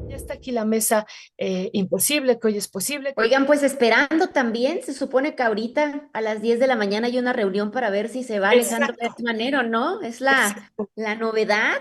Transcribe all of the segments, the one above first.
Ya está aquí la mesa imposible, que hoy es posible. Oigan, pues esperando también, se supone que ahorita a las 10 de la mañana hay una reunión para ver si se va Alejandro Exacto, Gertz Manero, ¿no? Es exacto. la novedad.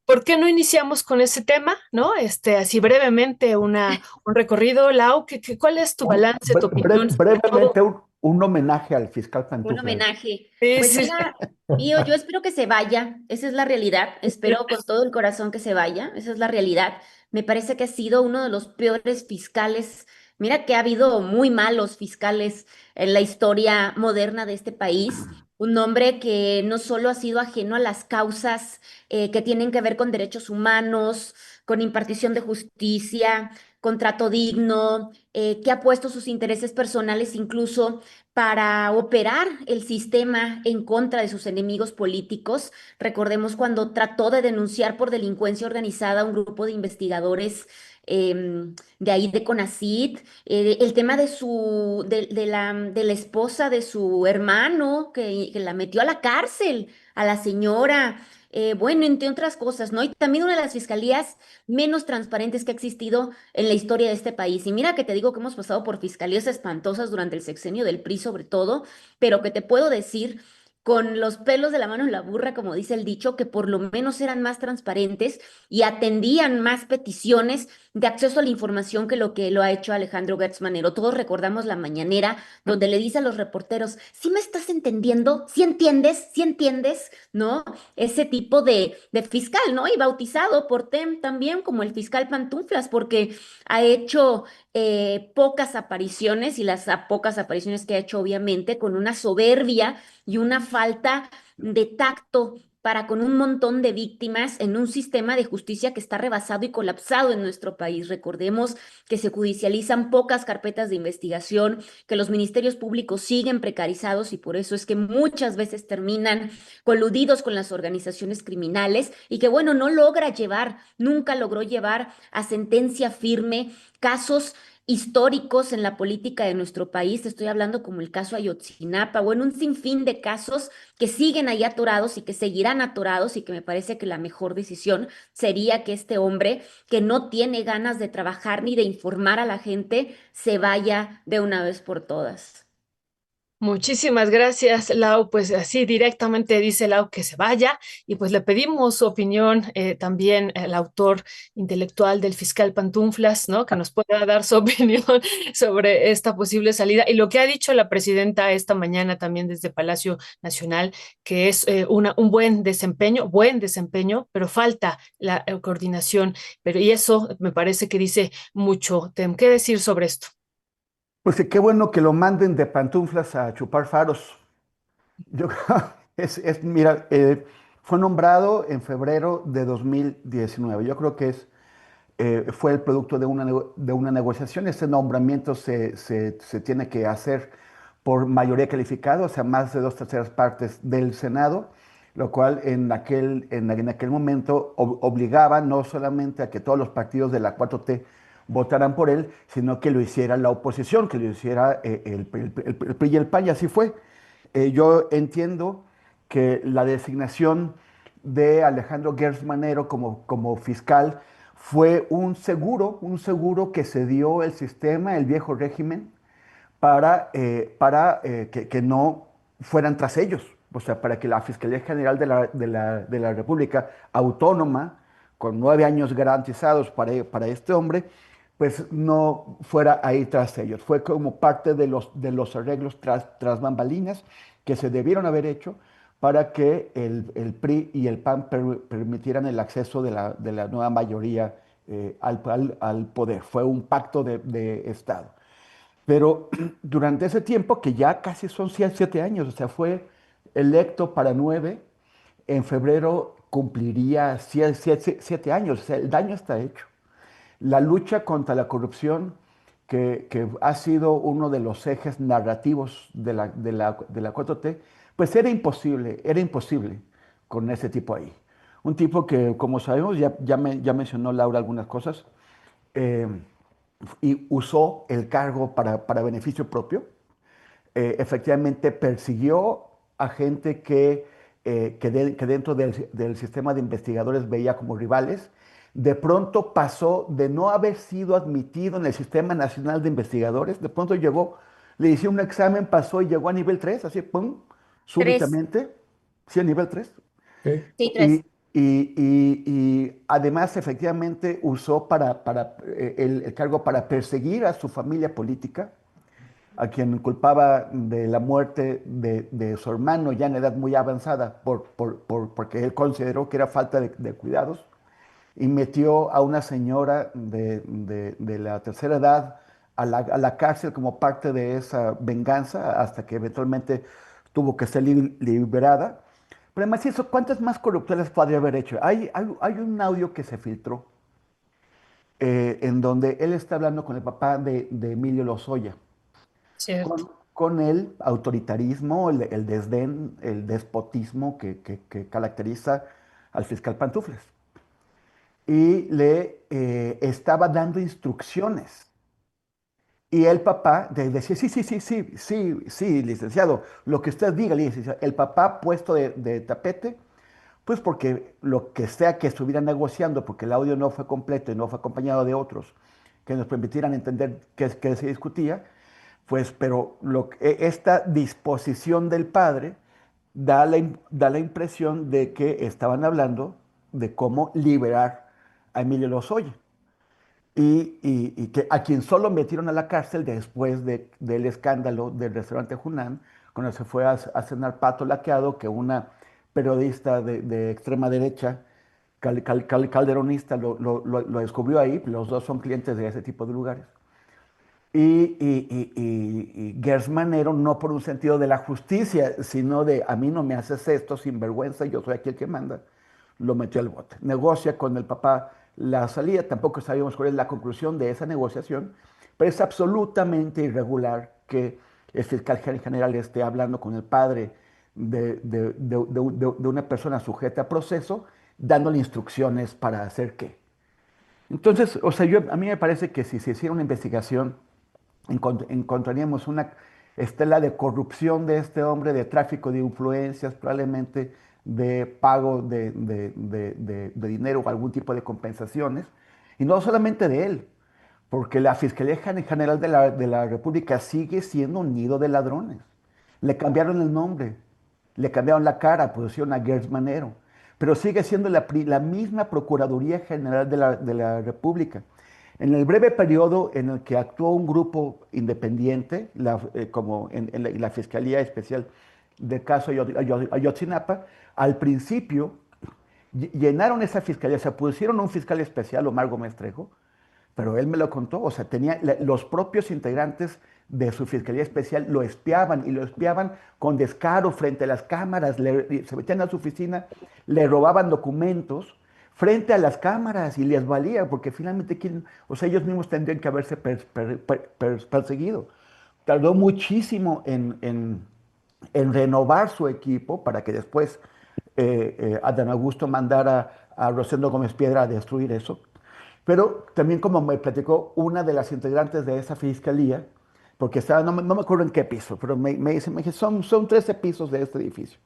¿Por qué no iniciamos con ese tema, no? Así brevemente un recorrido. Lau, ¿cuál es tu balance, tu opinión sobre todo? Brevemente, un homenaje al fiscal Un Pantuflas. homenaje. Sí, Pues sí. mira, Pío, yo espero que se vaya, esa es la realidad, espero con todo el corazón que se vaya, esa es la realidad. Me parece que ha sido uno de los peores fiscales. Mira que ha habido muy malos fiscales en la historia moderna de este país. Un hombre que no solo ha sido ajeno a las causas que tienen que ver con derechos humanos, con impartición de justicia, con trato digno, que ha puesto sus intereses personales incluso para operar el sistema en contra de sus enemigos políticos. Recordemos cuando trató de denunciar por delincuencia organizada a un grupo de investigadores de ahí de CONACYT, el tema de la esposa de su hermano que la metió a la cárcel, a la señora. Bueno, entre otras cosas, ¿no? Y también una de las fiscalías menos transparentes que ha existido en la historia de este país. Y mira que te digo que hemos pasado por fiscalías espantosas durante el sexenio del PRI sobre todo, pero que te puedo decir con los pelos de la mano en la burra, como dice el dicho, que por lo menos eran más transparentes y atendían más peticiones de acceso a la información que lo ha hecho Alejandro Gertz Manero. Todos recordamos la mañanera donde le dice a los reporteros, ¿sí me estás entendiendo? ¿Sí entiendes? ¿Sí entiendes? ¿No? Ese tipo de fiscal, ¿no? Y bautizado por TEM también como el fiscal Pantuflas, porque ha hecho pocas apariciones y las pocas apariciones que ha hecho, obviamente, con una soberbia y una falta de tacto para con un montón de víctimas en un sistema de justicia que está rebasado y colapsado en nuestro país. Recordemos que se judicializan pocas carpetas de investigación, que los ministerios públicos siguen precarizados y por eso es que muchas veces terminan coludidos con las organizaciones criminales y que, bueno, no logra llevar, nunca logró llevar a sentencia firme casos históricos en la política de nuestro país. Te estoy hablando como el caso Ayotzinapa, bueno, un sinfín de casos que siguen ahí atorados y que seguirán atorados y que me parece que la mejor decisión sería que este hombre, que no tiene ganas de trabajar ni de informar a la gente, se vaya de una vez por todas. Muchísimas gracias, Lau. Pues así directamente dice Lau que se vaya y pues le pedimos su opinión también al autor intelectual del fiscal Pantuflas, ¿no? Que nos pueda dar su opinión sobre esta posible salida y lo que ha dicho la presidenta esta mañana también desde Palacio Nacional, que es un buen desempeño, pero falta la coordinación. Pero y eso me parece que dice mucho. Tengo que decir sobre esto. Pues qué bueno que lo manden de pantuflas a chupar faros. Yo mira, fue nombrado en febrero de 2019. Yo creo que fue el producto de de una negociación. Ese nombramiento se tiene que hacer por mayoría calificada, o sea, más de dos terceras partes del Senado, lo cual en aquel momento obligaba no solamente a que todos los partidos de la 4T votaran por él, sino que lo hiciera la oposición, que lo hiciera el PRI y el PAN, y así fue. Yo entiendo que la designación de Alejandro Gertz Manero como fiscal fue un seguro que se dio el sistema, el viejo régimen, para que no fueran tras ellos, o sea, para que la Fiscalía General de la República, autónoma, con 9 años garantizados para este hombre, pues no fuera ahí tras ellos. Fue como parte de los arreglos tras bambalinas que se debieron haber hecho para que el PRI y el PAN permitieran el acceso de la nueva mayoría al poder. Fue un pacto de Estado. Pero durante ese tiempo, que ya casi son 7 años, o sea, fue electo para 9, en febrero cumpliría 7 años, o sea, el daño está hecho. La lucha contra la corrupción, que ha sido uno de los ejes narrativos de la 4T, pues era imposible con ese tipo ahí. Un tipo que, como sabemos, ya mencionó Laura algunas cosas, eh, y usó el cargo para beneficio propio. Efectivamente persiguió a gente que que dentro del sistema de investigadores veía como rivales, de pronto pasó de no haber sido admitido en el Sistema Nacional de Investigadores, de pronto llegó, le hicieron un examen, pasó y llegó a nivel 3 así, pum, Tres. súbitamente, sí, a nivel 3. Ok. Sí, Y, tres. y además efectivamente usó el cargo para perseguir a su familia política, a quien culpaba de la muerte de su hermano ya en edad muy avanzada, porque él consideró que era falta de cuidados, y metió a una señora de la tercera edad a la cárcel como parte de esa venganza, hasta que eventualmente tuvo que ser liberada. Pero además eso, ¿cuántas más corruptelas podría haber hecho? Hay un audio que se filtró, en donde él está hablando con el papá de Emilio Lozoya, Cierto. con el autoritarismo, el desdén, el despotismo que caracteriza al fiscal Pantufles. Y le estaba dando instrucciones. Y el papá decía, sí, sí, sí, sí, sí, sí, licenciado, lo que usted diga, licenciado. El papá puesto de tapete, pues porque lo que sea que estuviera negociando, porque el audio no fue completo y no fue acompañado de otros que nos permitieran entender qué se discutía, pues, pero esta disposición del padre da la impresión de que estaban hablando de cómo liberar a Emilio Lozoya. Y que a quien solo metieron a la cárcel después del escándalo del restaurante Junán, cuando se fue a cenar pato laqueado, que una periodista de extrema derecha, calderonista, lo descubrió ahí. Los dos son clientes de ese tipo de lugares. Y Gers Manero, no por un sentido de la justicia, sino de a mí no me haces esto sin vergüenza, yo soy aquí el que manda, lo metió al bote. Negocia con el papá la salida, tampoco sabíamos cuál es la conclusión de esa negociación, pero es absolutamente irregular que el fiscal general esté hablando con el padre de una persona sujeta a proceso, dándole instrucciones para hacer qué. Entonces, o sea, a mí me parece que si se hiciera una investigación, encontraríamos una estela de corrupción de este hombre, de tráfico de influencias, probablemente de pago de dinero o algún tipo de compensaciones, y no solamente de él, porque la Fiscalía General de la República sigue siendo un nido de ladrones. Le cambiaron el nombre, le cambiaron la cara, pusieron a Gers Manero, pero sigue siendo la misma Procuraduría General de la República. En el breve periodo en el que actuó un grupo independiente, como en la Fiscalía Especial del caso Ayotzinapa, al principio llenaron esa fiscalía, se pusieron un fiscal especial, Omar Gómez Trejo, pero él me lo contó, o sea, los propios integrantes de su Fiscalía Especial lo espiaban, y lo espiaban con descaro frente a las cámaras, se metían a su oficina, le robaban documentos frente a las cámaras y les valía, porque finalmente, o sea, ellos mismos tendrían que haberse perseguido. Tardó muchísimo en renovar su equipo para que después Adán Augusto mandara a Rosendo Gómez Piedra a destruir eso. Pero también, como me platicó una de las integrantes de esa fiscalía, porque estaba, no me acuerdo en qué piso, pero me dice, son 13 pisos de este edificio.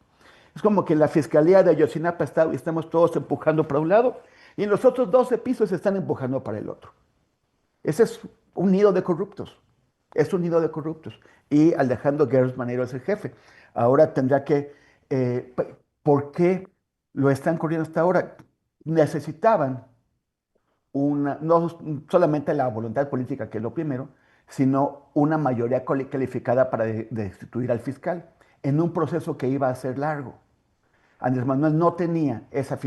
Es como que en la fiscalía de Ayotzinapa estamos todos empujando para un lado, y en los otros 12 pisos se están empujando para el otro. Ese es un nido de corruptos. Es un nido de corruptos. Y Alejandro Gers Manero es el jefe. Ahora tendrá que... ¿Por qué lo están corriendo hasta ahora? Necesitaban no solamente la voluntad política, que es lo primero, sino una mayoría calificada para destituir al fiscal, en un proceso que iba a ser largo. Andrés Manuel no tenía esa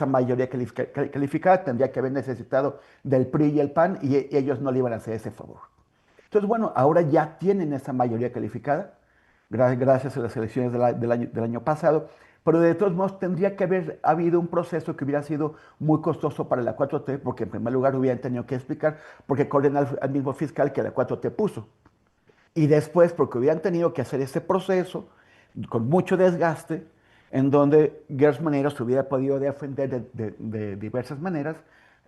mayoría calificada, tendría que haber necesitado del PRI y el PAN, y ellos no le iban a hacer ese favor. Entonces, bueno, ahora ya tienen esa mayoría calificada, gracias a las elecciones del año pasado, pero de todos modos tendría que haber habido un proceso que hubiera sido muy costoso para la 4T, porque en primer lugar hubieran tenido que explicar por qué corren al mismo fiscal que la 4T puso. Y después, porque hubieran tenido que hacer ese proceso con mucho desgaste, en donde Gers Manero se hubiera podido defender de diversas maneras.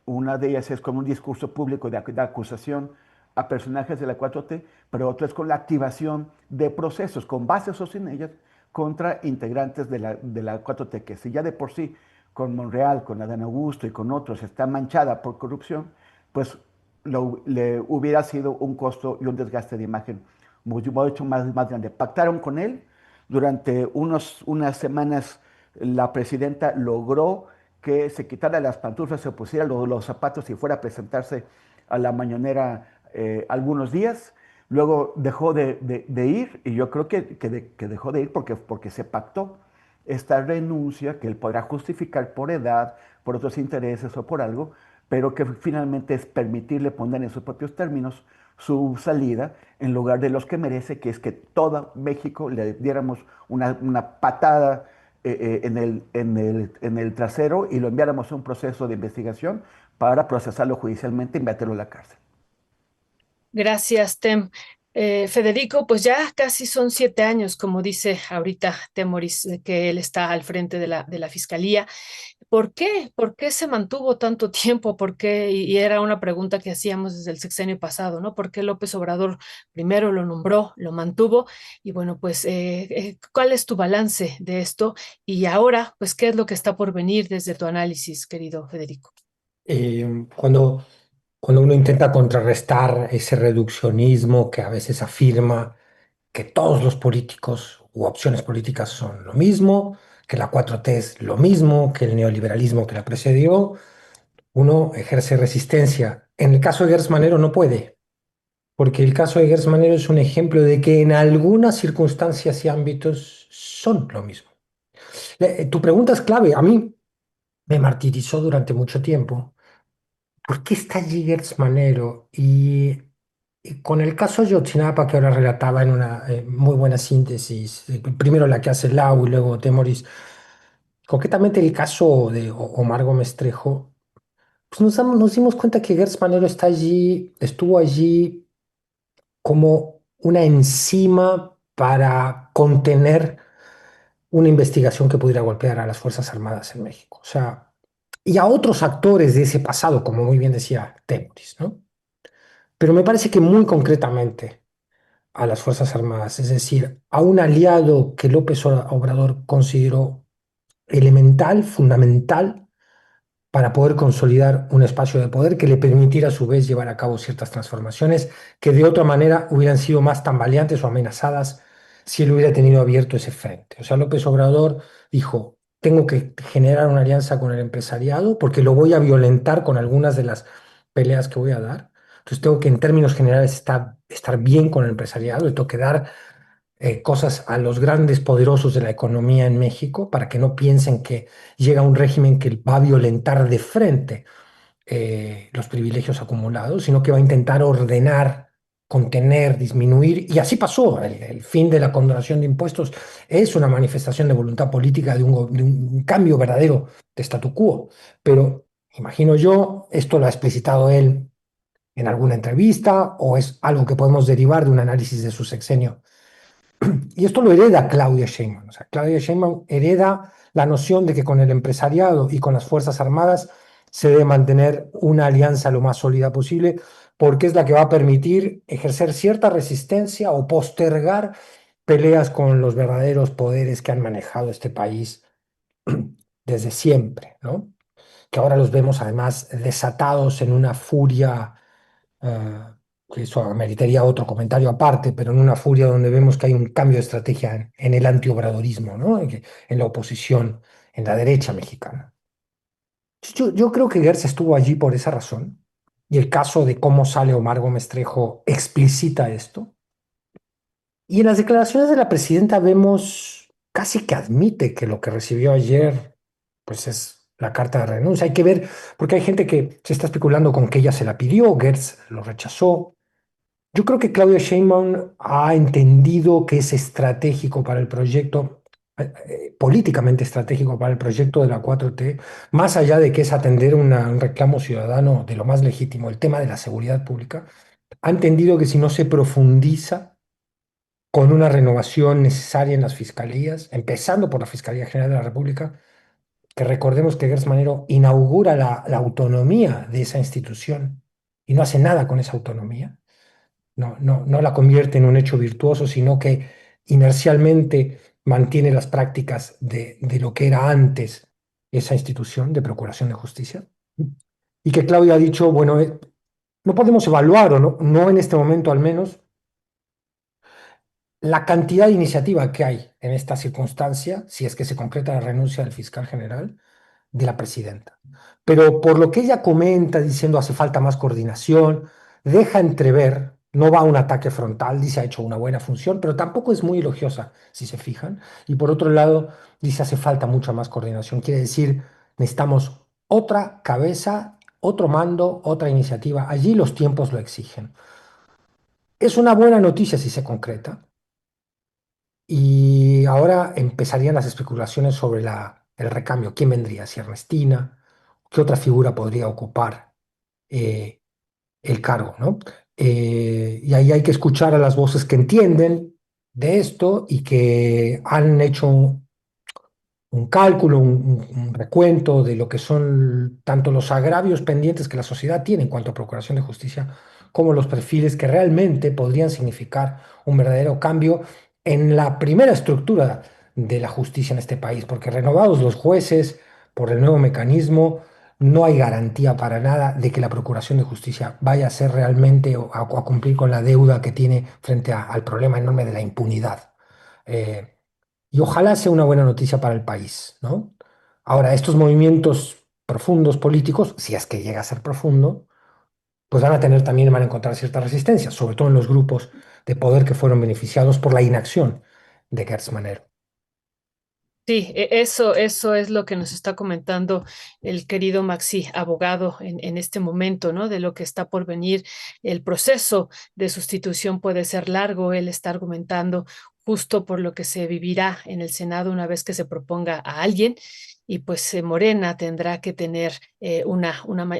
Una de ellas es con un discurso público de acusación a personajes de la 4T, pero otra es con la activación de procesos, con bases o sin ellas, contra integrantes de la 4T, que si ya de por sí con Monreal, con Adán Augusto y con otros está manchada por corrupción, pues le hubiera sido un costo y un desgaste de imagen mucho más grande. Pactaron con él, durante unas semanas la presidenta logró que se quitara las pantuflas, se pusiera los zapatos y fuera a presentarse a la mañanera algunos días. Luego dejó de ir, y yo creo que dejó de ir porque se pactó esta renuncia que él podrá justificar por edad, por otros intereses o por algo, pero que finalmente es permitirle poner en sus propios términos su salida en lugar de los que merece, que es que todo México le diéramos una patada en el trasero y lo enviáramos a un proceso de investigación para procesarlo judicialmente y meterlo a la cárcel. Gracias, Tem. Federico, pues ya casi son 7 años, como dice ahorita Temoris, de que él está al frente de la fiscalía. ¿Por qué? ¿Por qué se mantuvo tanto tiempo? ¿Por qué? Y era una pregunta que hacíamos desde el sexenio pasado, ¿no? ¿Por qué López Obrador primero lo nombró, lo mantuvo? Y bueno, pues, ¿cuál es tu balance de esto? Y ahora, pues, ¿qué es lo que está por venir desde tu análisis, querido Federico? Cuando, cuando uno intenta contrarrestar ese reduccionismo que a veces afirma que todos los políticos u opciones políticas son lo mismo, que la 4T es lo mismo, que el neoliberalismo que la precedió, uno ejerce resistencia. En el caso de Gers Manero no puede, porque el caso de Gers Manero es un ejemplo de que en algunas circunstancias y ámbitos son lo mismo. Tu pregunta es clave. A mí me martirizó durante mucho tiempo. ¿Por qué está allí Gers Manero? Y con el caso Ayotzinapa, que ahora relataba en una muy buena síntesis, primero la que hace Lau y luego Temoris, concretamente el caso de Omar Gómez Trejo, pues nos dimos cuenta que Gers Manero estuvo allí como una enzima para contener una investigación que pudiera golpear a las Fuerzas Armadas en México. O sea, y a otros actores de ese pasado, como muy bien decía Temoris, ¿no? Pero me parece que muy concretamente a las Fuerzas Armadas, es decir, a un aliado que López Obrador consideró elemental, fundamental, para poder consolidar un espacio de poder que le permitiera a su vez llevar a cabo ciertas transformaciones que de otra manera hubieran sido más tambaleantes o amenazadas si él hubiera tenido abierto ese frente. O sea, López Obrador dijo, tengo que generar una alianza con el empresariado porque lo voy a violentar con algunas de las peleas que voy a dar. Entonces tengo que en términos generales estar bien con el empresariado y tengo que dar cosas a los grandes poderosos de la economía en México para que no piensen que llega un régimen que va a violentar de frente los privilegios acumulados, sino que va a intentar ordenar, contener, disminuir. Y así pasó. El fin de la condonación de impuestos es una manifestación de voluntad política de un cambio verdadero de statu quo. Pero imagino yo, esto lo ha explicitado él en alguna entrevista o es algo que podemos derivar de un análisis de su sexenio. Y esto lo hereda Claudia Sheinbaum. O sea, Claudia Sheinbaum hereda la noción de que con el empresariado y con las Fuerzas Armadas se debe mantener una alianza lo más sólida posible, porque es la que va a permitir ejercer cierta resistencia o postergar peleas con los verdaderos poderes que han manejado este país desde siempre, ¿no? Que ahora los vemos además desatados en una furia que eso ameritaría otro comentario aparte, pero en una furia donde vemos que hay un cambio de estrategia en el antiobradorismo, ¿no? En la oposición, en la derecha mexicana. Yo creo que Gertz estuvo allí por esa razón, y el caso de cómo sale Omar Gómez Trejo explicita esto. Y en las declaraciones de la presidenta vemos casi que admite que lo que recibió ayer, pues es la carta de renuncia. Hay que ver, porque hay gente que se está especulando con que ella se la pidió, Gertz lo rechazó. Yo creo que Claudia Sheinbaum ha entendido que es estratégico para el proyecto, políticamente estratégico para el proyecto de la 4T, más allá de que es atender un reclamo ciudadano de lo más legítimo, el tema de la seguridad pública, ha entendido que si no se profundiza con una renovación necesaria en las fiscalías, empezando por la Fiscalía General de la República, que recordemos que Gertz Manero inaugura la autonomía de esa institución y no hace nada con esa autonomía, no la convierte en un hecho virtuoso, sino que inercialmente mantiene las prácticas de lo que era antes esa institución de procuración de justicia. Y que Claudia ha dicho, bueno, no podemos evaluar, o no, no en este momento al menos, la cantidad de iniciativa que hay en esta circunstancia, si es que se concreta la renuncia del fiscal general, de la presidenta. Pero por lo que ella comenta, diciendo hace falta más coordinación, deja entrever, no va a un ataque frontal, dice ha hecho una buena función, pero tampoco es muy elogiosa, si se fijan. Y por otro lado, dice hace falta mucha más coordinación. Quiere decir, necesitamos otra cabeza, otro mando, otra iniciativa. Allí los tiempos lo exigen. Es una buena noticia si se concreta. Y ahora empezarían las especulaciones sobre el recambio. ¿Quién vendría? ¿Si Ernestina? ¿Qué otra figura podría ocupar eh, el cargo, ¿no? Y ahí hay que escuchar a las voces que entienden de esto y que han hecho un cálculo, un recuento de lo que son tanto los agravios pendientes que la sociedad tiene en cuanto a procuración de justicia, como los perfiles que realmente podrían significar un verdadero cambio en la primera estructura de la justicia en este país, porque renovados los jueces por el nuevo mecanismo, no hay garantía para nada de que la procuración de justicia vaya a ser realmente o a cumplir con la deuda que tiene frente al problema enorme de la impunidad. Eh, y ojalá sea una buena noticia para el país, ¿no? Ahora, estos movimientos profundos políticos, si es que llega a ser profundo, pues van a tener también, van a encontrar cierta resistencia, sobre todo en los grupos de poder que fueron beneficiados por la inacción de Gertz Manero. Sí, eso es lo que nos está comentando el querido Maxi, abogado, en este momento, ¿no? De lo que está por venir. El proceso de sustitución puede ser largo. Él está argumentando justo por lo que se vivirá en el Senado una vez que se proponga a alguien. Y pues Morena tendrá que tener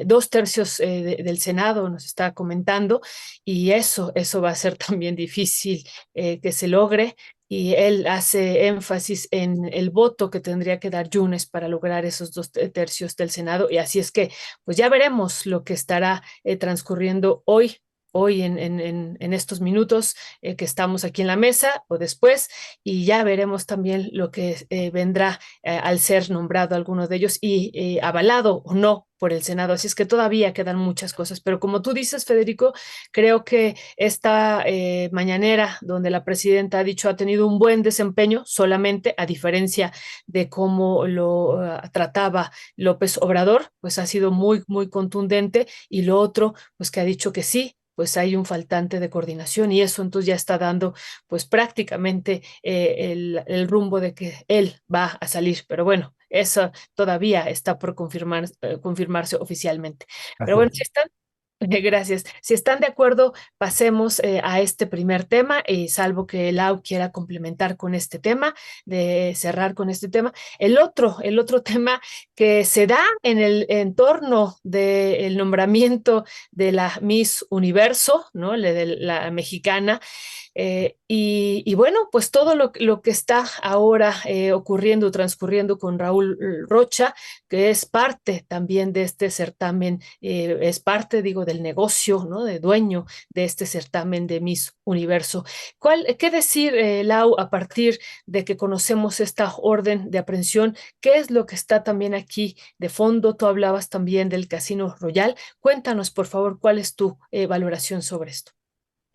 dos tercios del Senado, nos está comentando, y eso va a ser también difícil que se logre, y él hace énfasis en el voto que tendría que dar Yunes para lograr esos dos tercios del Senado. Y así es que, pues ya veremos lo que estará transcurriendo hoy en estos minutos que estamos aquí en la mesa o después, y ya veremos también lo que vendrá al ser nombrado alguno de ellos y avalado o no por el Senado. Así es que todavía quedan muchas cosas, pero como tú dices, Federico, creo que esta mañanera donde la presidenta ha dicho ha tenido un buen desempeño solamente, a diferencia de cómo lo trataba López Obrador, pues ha sido muy contundente, y lo otro, pues que ha dicho que sí, pues hay un faltante de coordinación, y eso entonces ya está dando pues prácticamente el rumbo de que él va a salir, pero bueno, eso todavía está por confirmarse oficialmente. Pero Así bueno, es. si están Gracias. Si están de acuerdo, pasemos a este primer tema, salvo que Lau quiera complementar con este tema, de cerrar con este tema. El otro tema que se da en el entorno del nombramiento de la Miss Universo, ¿no? De la mexicana, y bueno, pues todo lo que está ahora ocurriendo, transcurriendo con Raúl Rocha, que es parte también de este certamen, es parte, digo, del negocio, ¿no? De dueño de este certamen de Miss Universo. ¿Qué decir, Lau, a partir de que conocemos esta orden de aprehensión? ¿Qué es lo que está también aquí de fondo? Tú hablabas también del Casino Royal. Cuéntanos, por favor, cuál es tu valoración sobre esto.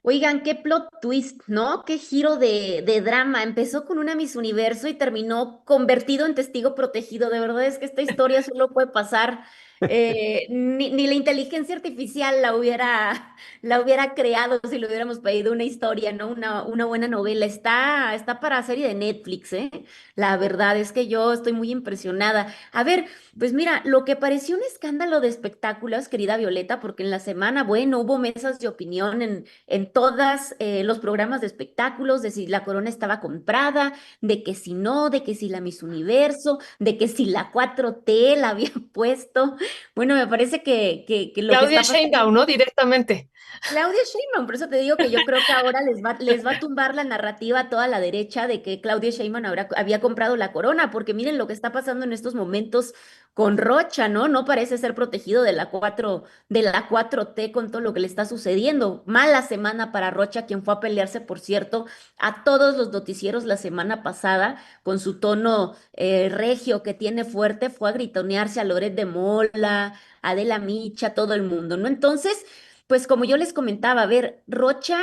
Oigan, qué plot twist, ¿no? Qué giro de drama. Empezó con una Miss Universo y terminó convertido en testigo protegido. De verdad es que esta historia solo puede pasar. Ni la inteligencia artificial la hubiera creado si le hubiéramos pedido una historia, ¿no? Una buena novela. Está para serie de Netflix, ¿eh? La verdad es que yo estoy muy impresionada. A ver, pues mira, lo que pareció un escándalo de espectáculos, querida Violeta, porque en la semana, bueno, hubo mesas de opinión en todos los programas de espectáculos, de si la corona estaba comprada, de que si no, de que si la Miss Universo, de que si la 4T la había puesto. Bueno, me parece que lo que Claudia está pasando. Sheinbaum, ¿no? Directamente. Claudia Sheinbaum, por eso te digo que yo creo que ahora les va a tumbar la narrativa a toda la derecha de que Claudia Sheinbaum había comprado la corona, porque miren lo que está pasando en estos momentos con Rocha, ¿no? No parece ser protegido de la 4T con todo lo que le está sucediendo. Mala semana para Rocha, quien fue a pelearse, por cierto, a todos los noticieros la semana pasada con su tono regio que tiene fuerte, fue a gritonearse a Loret de Mola, a Adela Micha, todo el mundo, ¿no? Entonces. Pues como yo les comentaba, a ver, Rocha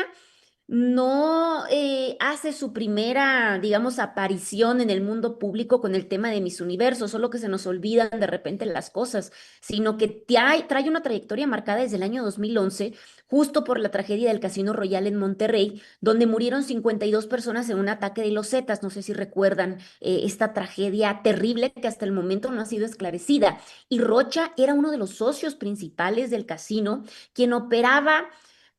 no hace su primera, digamos, aparición en el mundo público con el tema de Miss Universo, solo que se nos olvidan de repente las cosas, sino que trae una trayectoria marcada desde el año 2011, justo por la tragedia del Casino Royal en Monterrey, donde murieron 52 personas en un ataque de los Zetas. No sé si recuerdan esta tragedia terrible que hasta el momento no ha sido esclarecida. Y Rocha era uno de los socios principales del casino, quien operaba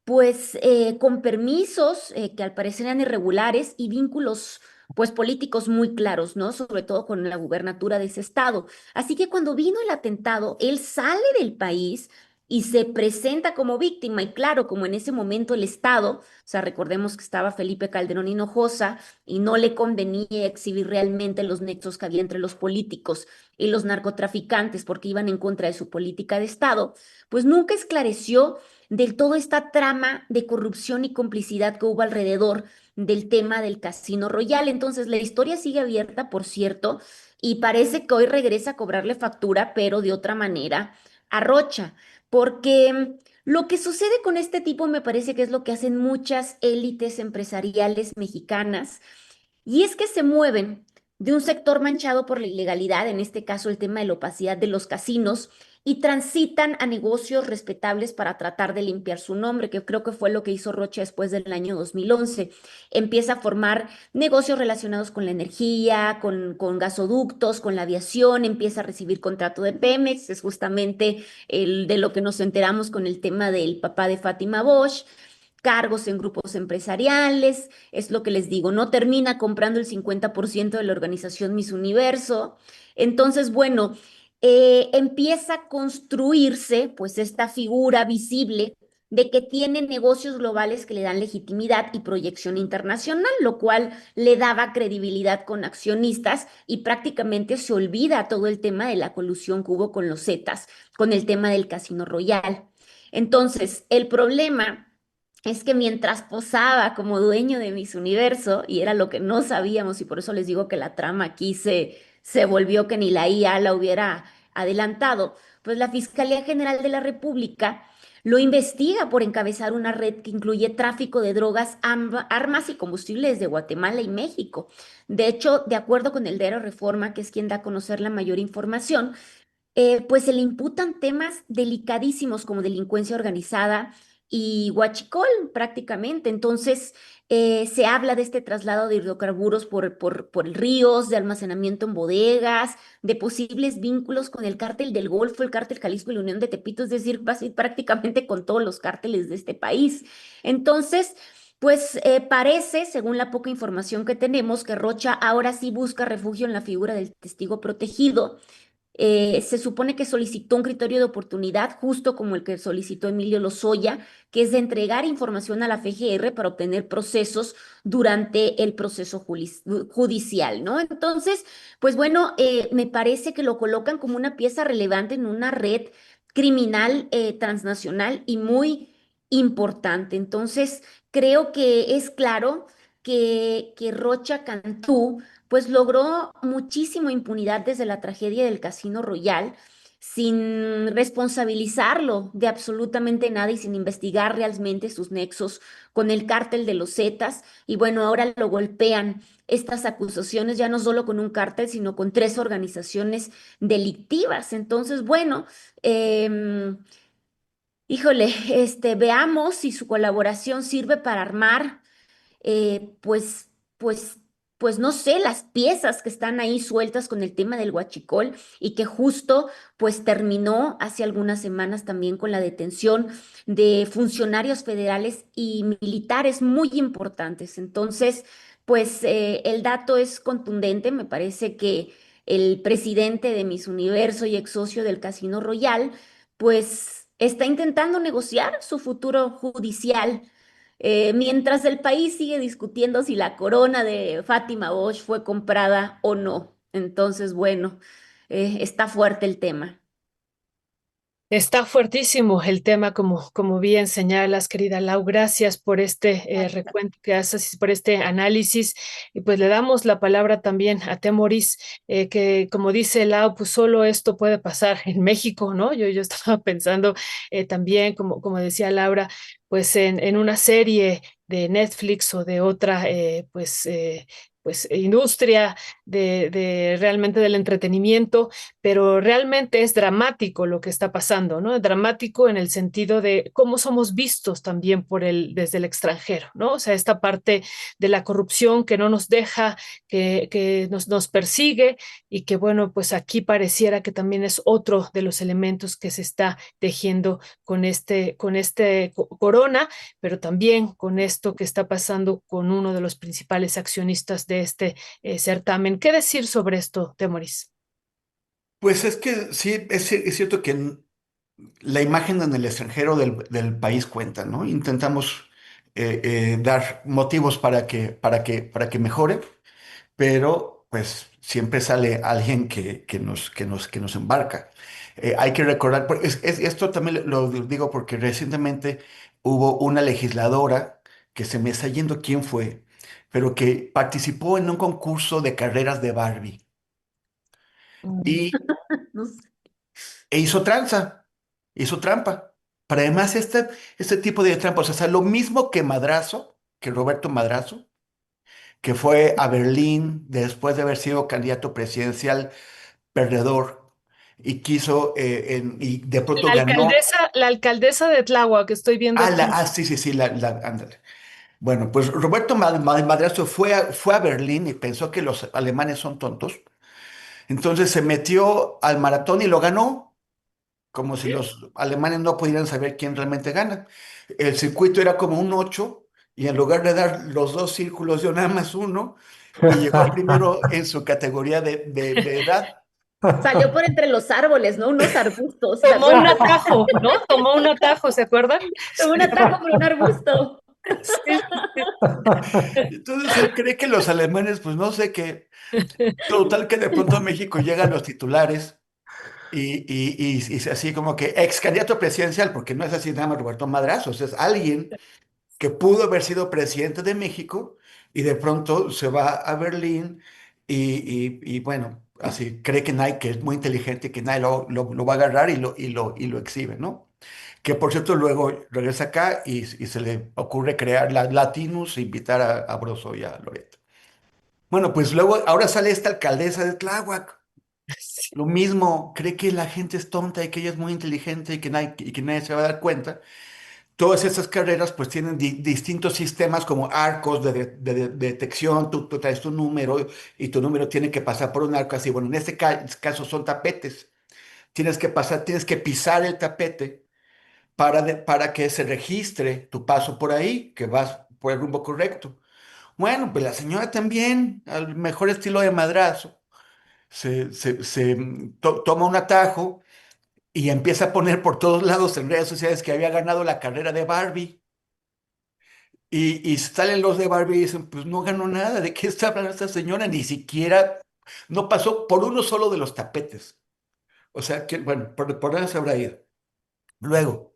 pues con permisos que al parecer eran irregulares y vínculos pues políticos muy claros, ¿no? Sobre todo con la gubernatura de ese estado. Así que cuando vino el atentado, él sale del país y se presenta como víctima. Y claro, como en ese momento el Estado, o sea, recordemos que estaba Felipe Calderón Hinojosa y no le convenía exhibir realmente los nexos que había entre los políticos y los narcotraficantes porque iban en contra de su política de Estado, pues nunca esclareció del todo esta trama de corrupción y complicidad que hubo alrededor del tema del Casino Royal. Entonces, la historia sigue abierta, por cierto, y parece que hoy regresa a cobrarle factura, pero de otra manera, a Rocha, porque lo que sucede con este tipo me parece que es lo que hacen muchas élites empresariales mexicanas, y es que se mueven de un sector manchado por la ilegalidad, en este caso el tema de la opacidad de los casinos, y transitan a negocios respetables para tratar de limpiar su nombre, que creo que fue lo que hizo Rocha después del año 2011. Empieza a formar negocios relacionados con la energía, con gasoductos, con la aviación, empieza a recibir contrato de Pemex, es justamente el de lo que nos enteramos con el tema del papá de Fátima Bosch, cargos en grupos empresariales, es lo que les digo, no termina comprando el 50% de la organización Miss Universo. Entonces, bueno, empieza a construirse pues esta figura visible de que tiene negocios globales que le dan legitimidad y proyección internacional, lo cual le daba credibilidad con accionistas y prácticamente se olvida todo el tema de la colusión que hubo con los Zetas, con el tema del Casino Royal. Entonces, el problema es que mientras posaba como dueño de Miss Universo, y era lo que no sabíamos, y por eso les digo que la trama aquí se volvió que ni la IA la hubiera adelantado, pues la Fiscalía General de la República lo investiga por encabezar una red que incluye tráfico de drogas, armas y combustibles de Guatemala y México. De hecho, de acuerdo con el diario Reforma, que es quien da a conocer la mayor información, pues se le imputan temas delicadísimos como delincuencia organizada y huachicol prácticamente. Entonces, se habla de este traslado de hidrocarburos por ríos, de almacenamiento en bodegas, de posibles vínculos con el cártel del Golfo, el cártel Jalisco y la Unión de Tepito, es decir, prácticamente con todos los cárteles de este país. Entonces. Pues parece, según la poca información que tenemos, que Rocha ahora sí busca refugio en la figura del testigo protegido. Se supone que solicitó un criterio de oportunidad, justo como el que solicitó Emilio Lozoya, que es de entregar información a la FGR para obtener procesos durante el proceso judicial, ¿no? Entonces, pues bueno, me parece que lo colocan como una pieza relevante en una red criminal transnacional y muy importante. Entonces, creo que es claro que Rocha Cantú pues logró muchísima impunidad desde la tragedia del Casino Royal, sin responsabilizarlo de absolutamente nada y sin investigar realmente sus nexos con el cártel de los Zetas. Y bueno, ahora lo golpean estas acusaciones ya no solo con un cártel, sino con tres organizaciones delictivas. Entonces, bueno, em, híjole, veamos si su colaboración sirve para armar pues, pues, pues no sé, las piezas que están ahí sueltas con el tema del huachicol y que justo pues terminó hace algunas semanas también con la detención de funcionarios federales y militares muy importantes. Entonces, pues el dato es contundente, me parece que el presidente de Miss Universo y ex socio del Casino Royal, pues está intentando negociar su futuro judicial. Mientras el país sigue discutiendo si la corona de Fátima Bosch fue comprada o no. Entonces, bueno, está fuerte el tema. Está fuertísimo el tema, como bien señalas, querida Lau. Gracias por este recuento que haces, por este análisis. Y pues le damos la palabra también a Temoris, que como dice Lau, pues solo esto puede pasar en México, ¿no? Yo estaba pensando también, como decía Laura, pues en una serie de Netflix o de otra, pues industria de realmente del entretenimiento, pero realmente es dramático lo que está pasando, ¿no? Dramático en el sentido de cómo somos vistos también desde el extranjero, ¿no? O sea, esta parte de la corrupción que no nos deja, que nos persigue y que, bueno, pues aquí pareciera que también es otro de los elementos que se está tejiendo con este corona, pero también con esto que está pasando con uno de los principales accionistas de este certamen. ¿Qué decir sobre esto, Temoris? Pues es que sí, es cierto que la imagen en el extranjero del país cuenta, ¿no? Intentamos dar motivos para que mejore, pero pues siempre sale alguien que nos embarca. Hay que recordar, esto también lo digo porque recientemente hubo una legisladora que se me está yendo quién fue, pero que participó en un concurso de carreras de Barbie Mm. y, No sé. e hizo trampa. Pero además este tipo de trampas, o sea, lo mismo que Madrazo, que Roberto Madrazo, que fue a Berlín después de haber sido candidato presidencial perdedor y quiso, y de pronto ganó. La alcaldesa de Tláhuac que estoy viendo aquí. Sí, sí, sí, ándale. Bueno, pues Roberto Madrazo fue a Berlín y pensó que los alemanes son tontos. Entonces se metió al maratón y lo ganó, como si los alemanes no pudieran saber quién realmente gana. El circuito era como un 8 y en lugar de dar los dos círculos dio nada más uno y llegó primero en su categoría de edad. Salió por entre los árboles, ¿no? Unos arbustos, ¿se Tomó un acuerdan? atajo, ¿no? Tomó un atajo, ¿se acuerdan? Tuvo un atajo por un arbusto. Sí, sí, sí. Entonces él cree que los alemanes, pues no sé qué, total que de pronto a México llegan los titulares y así como que ex candidato presidencial, porque no es así nada más Roberto Madrazo, o sea, es alguien que pudo haber sido presidente de México y de pronto se va a Berlín y bueno, así cree que nadie, que es muy inteligente, que nadie lo va a agarrar y lo exhibe, ¿no? Que por cierto luego regresa acá y se le ocurre crear la Latinus e invitar a Broso y a Loreto. Bueno, pues luego, ahora sale esta alcaldesa de Tláhuac. Sí. Lo mismo, cree que la gente es tonta y que ella es muy inteligente y que nadie se va a dar cuenta. Todas estas carreras pues tienen distintos sistemas como arcos de detección. Tú traes tu número y tu número tiene que pasar por un arco así. Bueno, en este caso son tapetes. Tienes que pisar el tapete para que se registre tu paso por ahí, que vas por el rumbo correcto. Bueno, pues la señora también, al mejor estilo de Madrazo, toma un atajo y empieza a poner por todos lados en redes sociales que había ganado la carrera de Barbie. Y salen los de Barbie y dicen, pues no ganó nada, ¿de qué está hablando esta señora? Ni siquiera, no pasó por uno solo de los tapetes. O sea, que, bueno, por nada se habrá ido. Luego,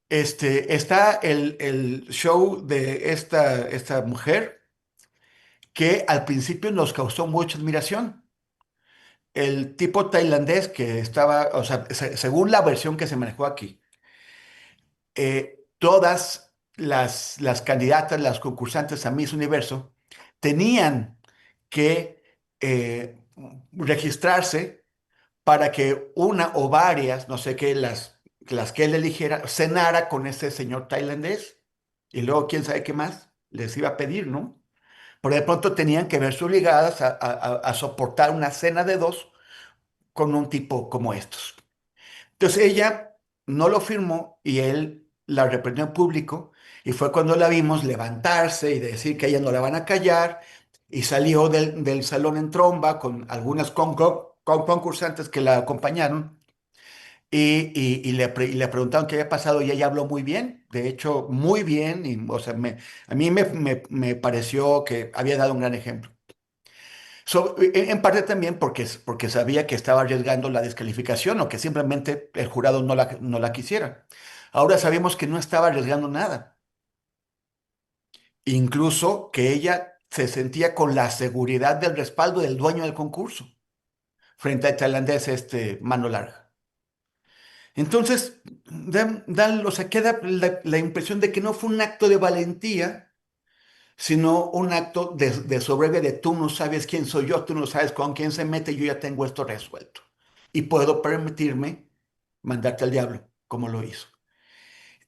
está el show de esta mujer que al principio nos causó mucha admiración. El tipo tailandés que estaba, o sea, según la versión que se manejó aquí, todas las candidatas, las concursantes a Miss Universo, tenían que registrarse para que una o varias, no sé qué, las que él eligiera, cenara con ese señor tailandés. Y luego, quién sabe qué más les iba a pedir, ¿no? Pero de pronto tenían que verse obligadas a soportar una cena de dos con un tipo como estos. Entonces ella no lo firmó y él la reprendió en público y fue cuando la vimos levantarse y decir que a ella no la van a callar y salió del salón en tromba con algunas concursantes que la acompañaron y le preguntaron qué había pasado y ella habló muy bien, de hecho muy bien, y, o sea, a mí me pareció que había dado un gran ejemplo. En parte también porque sabía que estaba arriesgando la descalificación o que simplemente el jurado no la quisiera. Ahora sabemos que no estaba arriesgando nada, incluso que ella se sentía con la seguridad del respaldo del dueño del concurso frente al tailandés mano larga. Entonces, o sea, queda la impresión de que no fue un acto de valentía, sino un acto de soberbia de tú no sabes quién soy yo, tú no sabes con quién se mete, yo ya tengo esto resuelto. Y puedo permitirme mandarte al diablo, como lo hizo.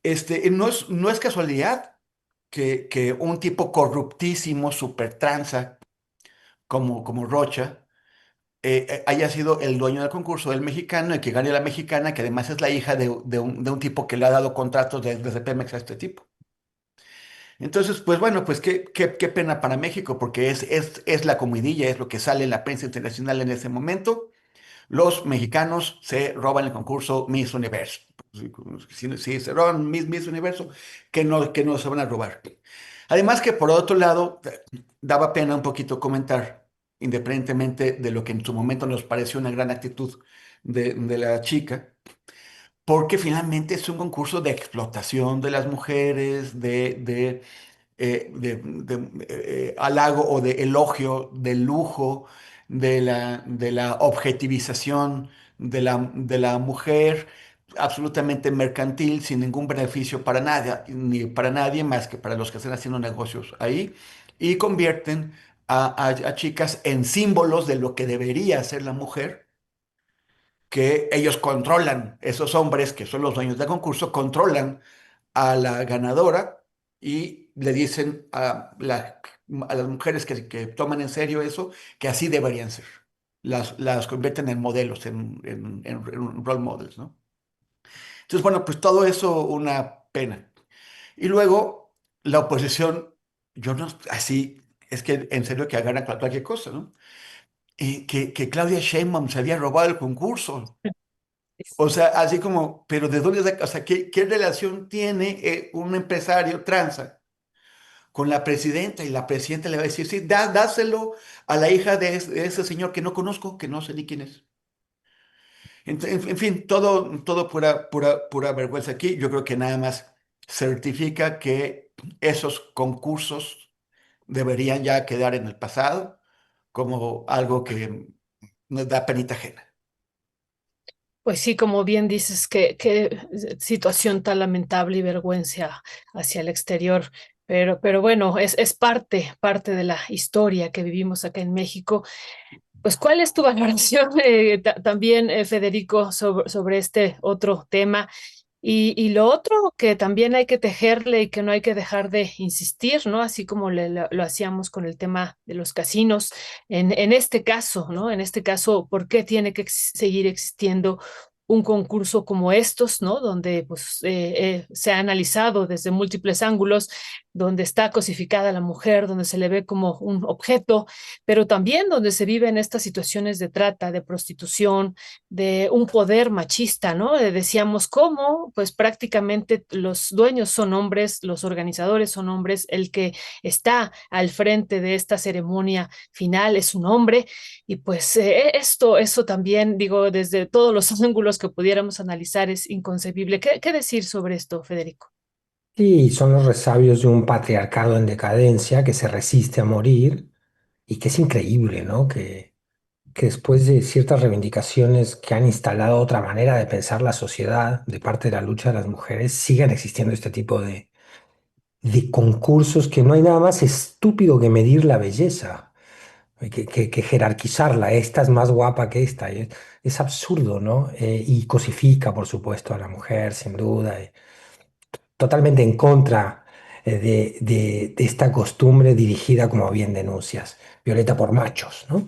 Y no es casualidad que un tipo corruptísimo, super tranza, como Rocha, haya sido el dueño del concurso, el mexicano, y que gane la mexicana, que además es la hija de un tipo que le ha dado contratos desde Pemex a este tipo. Entonces, pues bueno, pues qué pena para México, porque es la comidilla, es lo que sale en la prensa internacional en ese momento. Los mexicanos se roban el concurso Miss Universo. Si se roban Miss Universo, que no se van a robar. Además que por otro lado, daba pena un poquito comentar, independientemente de lo que en su momento nos pareció una gran actitud de la chica, porque finalmente es un concurso de explotación de las mujeres, de halago o de elogio, del lujo, de la objetivización de la mujer, absolutamente mercantil, sin ningún beneficio para nadie, ni para nadie más que para los que están haciendo negocios ahí, y convierten a chicas en símbolos de lo que debería ser la mujer, que ellos controlan, esos hombres que son los dueños del concurso, controlan a la ganadora y le dicen a las mujeres que toman en serio eso, que así deberían ser. Las convierten en modelos, en role models, ¿no? Entonces, bueno, pues todo eso una pena. Y luego la oposición, yo no, así, es que en serio que agarran cualquier cosa, ¿no? Y que Claudia Sheinbaum se había robado el concurso. O sea, así como, pero ¿de dónde saca? O sea, ¿qué relación tiene un empresario tranza con la presidenta? Y la presidenta le va a decir, sí, dáselo a la hija de ese señor que no conozco, que no sé ni quién es. En fin, todo pura vergüenza aquí. Yo creo que nada más certifica que esos concursos deberían ya quedar en el pasado como algo que nos da penita ajena. Pues sí, como bien dices, qué situación tan lamentable y vergüenza hacia el exterior. Pero bueno, es parte de la historia que vivimos acá en México. Pues, ¿cuál es tu valoración también, Federico, sobre este otro tema? Y lo otro que también hay que tejerle y que no hay que dejar de insistir, ¿no? Así como lo hacíamos con el tema de los casinos, en este caso, ¿no? En este caso, ¿por qué tiene que seguir existiendo un concurso como estos, ¿no? Donde pues, se ha analizado desde múltiples ángulos, donde está cosificada la mujer, donde se le ve como un objeto, pero también donde se viven estas situaciones de trata, de prostitución, de un poder machista, ¿no? Decíamos cómo, pues prácticamente los dueños son hombres, los organizadores son hombres, el que está al frente de esta ceremonia final es un hombre, y pues eso también, digo, desde todos los ángulos que pudiéramos analizar es inconcebible. ¿Qué decir sobre esto, Federico? Sí, son los resabios de un patriarcado en decadencia que se resiste a morir y que es increíble, ¿no? Que después de ciertas reivindicaciones que han instalado otra manera de pensar la sociedad de parte de la lucha de las mujeres, sigan existiendo este tipo de concursos que no hay nada más estúpido que medir la belleza, que jerarquizarla. Esta es más guapa que esta. Es absurdo, ¿no? Y cosifica, por supuesto, a la mujer, sin duda. Totalmente en contra de esta costumbre dirigida, como bien denuncias, Violeta, por machos, ¿no?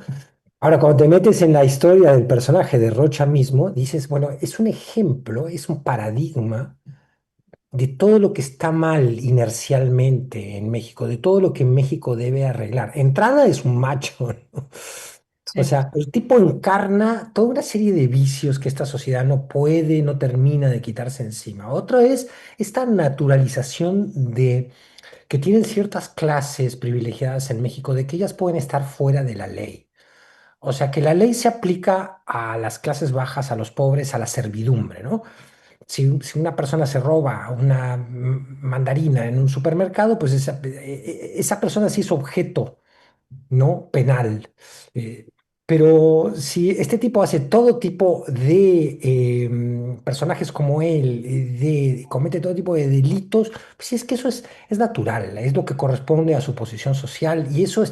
Ahora, cuando te metes en la historia del personaje de Rocha mismo, dices, bueno, es un ejemplo, es un paradigma de todo lo que está mal inercialmente en México, de todo lo que México debe arreglar. Entrada es un macho, ¿no? O Sí, sea, el tipo encarna toda una serie de vicios que esta sociedad no puede, no termina de quitarse encima. Otro es esta naturalización de que tienen ciertas clases privilegiadas en México, de que ellas pueden estar fuera de la ley. O sea, que la ley se aplica a las clases bajas, a los pobres, a la servidumbre, ¿no? Si una persona se roba una mandarina en un supermercado, pues esa persona sí es objeto, ¿no? Penal. Eh, pero si este tipo hace todo tipo de personajes como él, comete todo tipo de delitos, pues es que eso es natural, es lo que corresponde a su posición social y eso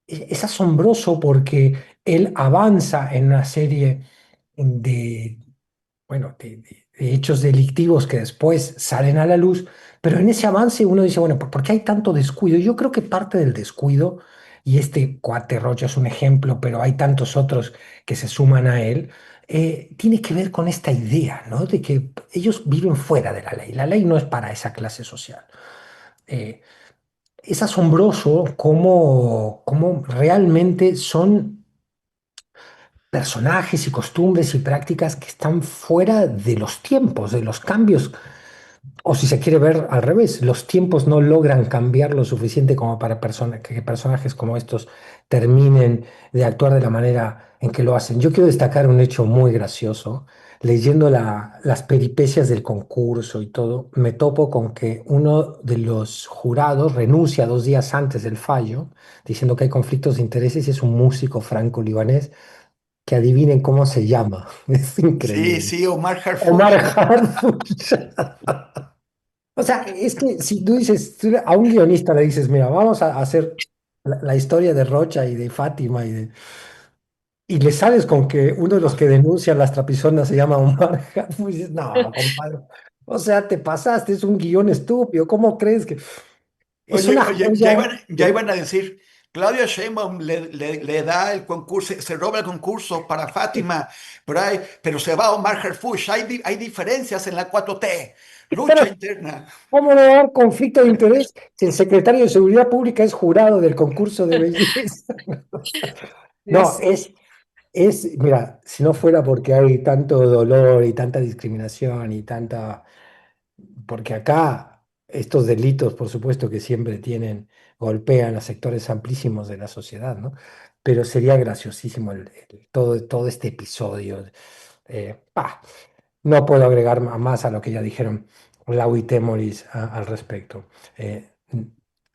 es asombroso porque él avanza en una serie de, bueno, de hechos delictivos que después salen a la luz, pero en ese avance uno dice, bueno, ¿por qué hay tanto descuido? Yo creo que parte del descuido, y este cuate Rocha es un ejemplo, pero hay tantos otros que se suman a él, tiene que ver con esta idea, ¿no? De que ellos viven fuera de la ley. La ley no es para esa clase social. Eh, es asombroso cómo realmente son personajes y costumbres y prácticas que están fuera de los tiempos, de los cambios. O si se quiere ver al revés, los tiempos no logran cambiar lo suficiente como para que personajes como estos terminen de actuar de la manera en que lo hacen. Yo quiero destacar un hecho muy gracioso. Leyendo las peripecias del concurso y todo, me topo con que uno de los jurados renuncia 2 días antes del fallo, diciendo que hay conflictos de intereses y es un músico franco-libanés que adivinen cómo se llama. Es Sí, increíble. sí, Omar Omar Harfuch. Harfuch. O sea, es que si tú dices, a un guionista le dices, mira, vamos a hacer la historia de Rocha y de Fátima y le sales con que uno de los que denuncian las trapizonas se llama Omar Harfuch, y dices, no, compadre. O sea, te pasaste, es un guión estúpido. ¿Cómo crees que es Oye, una oye, ya joya? iban, ya iban a decir, Claudia Sheinbaum le da el concurso, se roba el concurso para Fátima, pero se va Omar Harfuch. Hay diferencias en la 4T, lucha Pero, interna. ¿cómo no va a haber conflicto de interés si el secretario de Seguridad Pública es jurado del concurso de belleza? sí, No, sí. mira, si no fuera porque hay tanto dolor y tanta discriminación y tanta, porque acá estos delitos, por supuesto que siempre golpean a sectores amplísimos de la sociedad, ¿no? Pero sería graciosísimo todo este episodio. No puedo agregar más a lo que ya dijeron Lau y Temoris al respecto.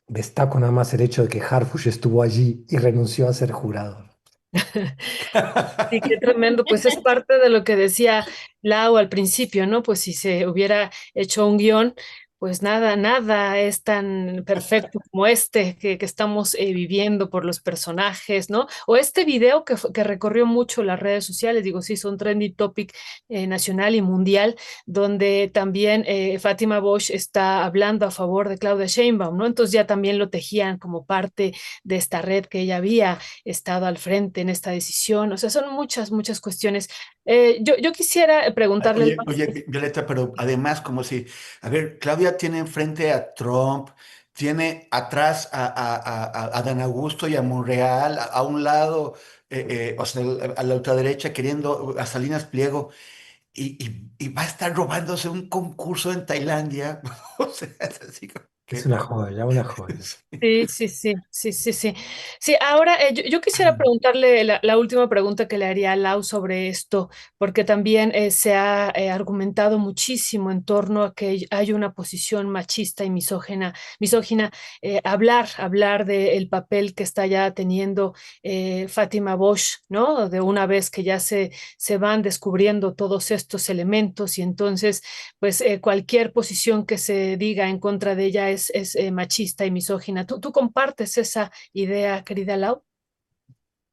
Destaco nada más el hecho de que Harfush estuvo allí y renunció a ser jurado. Sí, qué tremendo. Pues es parte de lo que decía Lau al principio, ¿no? Pues si se hubiera hecho un guión, pues nada, nada es tan perfecto como este que estamos viviendo por los personajes, ¿no? O este video que recorrió mucho las redes sociales, digo, sí, son trendy topic nacional y mundial, donde también Fátima Bosch está hablando a favor de Claudia Sheinbaum, ¿no? Entonces ya también lo tejían como parte de esta red que ella había estado al frente en esta decisión. O sea, son muchas, muchas cuestiones. Yo quisiera preguntarle, Oye, oye, Violeta, pero además, como si, a ver, Claudia tiene enfrente a Trump, tiene atrás a Dan Augusto y a Monreal, a un lado, o sea, a la ultraderecha queriendo a Salinas Pliego, y va a estar robándose un concurso en Tailandia. O sea, es así como Es que. una joya, una joya. sí, sí, sí, sí, sí, sí. Sí, ahora yo quisiera preguntarle la última pregunta que le haría a Lau sobre esto, porque también se ha argumentado muchísimo en torno a que hay una posición machista y misógina, hablar del papel que está ya teniendo Fátima Bosch, ¿no? De una vez que ya se van descubriendo todos estos elementos y entonces pues cualquier posición que se diga en contra de ella es machista y misógina. ¿Tú compartes esa idea, querida Lau?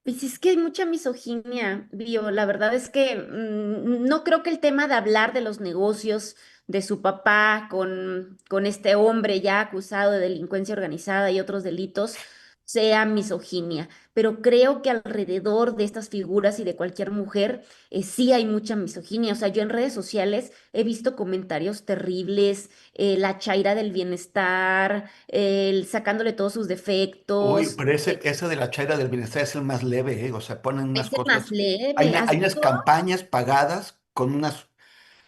Pues es que hay mucha misoginia, Bio. La verdad es que no creo que el tema de hablar de los negocios de su papá con este hombre ya acusado de delincuencia organizada y otros delitos, sea misoginia, pero creo que alrededor de estas figuras y de cualquier mujer sí hay mucha misoginia. O sea, yo en redes sociales he visto comentarios terribles, la chaira del bienestar, sacándole todos sus Uy, defectos. pero ese de la chaira del bienestar es el más leve, ¿eh? O sea, ponen unas Es el más cosas, leve. ¿Has hay unas visto? campañas pagadas con unas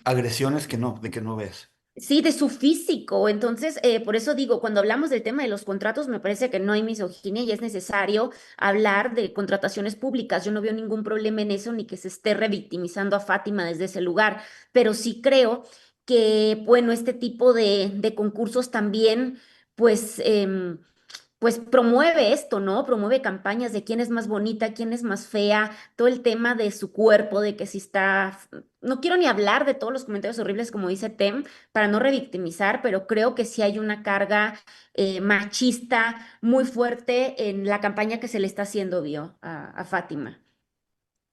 agresiones que no, de que no ves. Sí, de su físico. Entonces, por eso digo, cuando hablamos del tema de los contratos, me parece que no hay misoginia y es necesario hablar de contrataciones públicas. Yo no veo ningún problema en eso ni que se esté revictimizando a Fátima desde ese lugar, pero sí creo que, bueno, este tipo de concursos también, pues, pues promueve esto, ¿no? Promueve campañas de quién es más bonita, quién es más fea, todo el tema de su cuerpo, de que si está... No quiero ni hablar de todos los comentarios horribles, como dice Tem, para no revictimizar, pero creo que sí hay una carga machista muy fuerte en la campaña que se le está haciendo, Bio, a Fátima.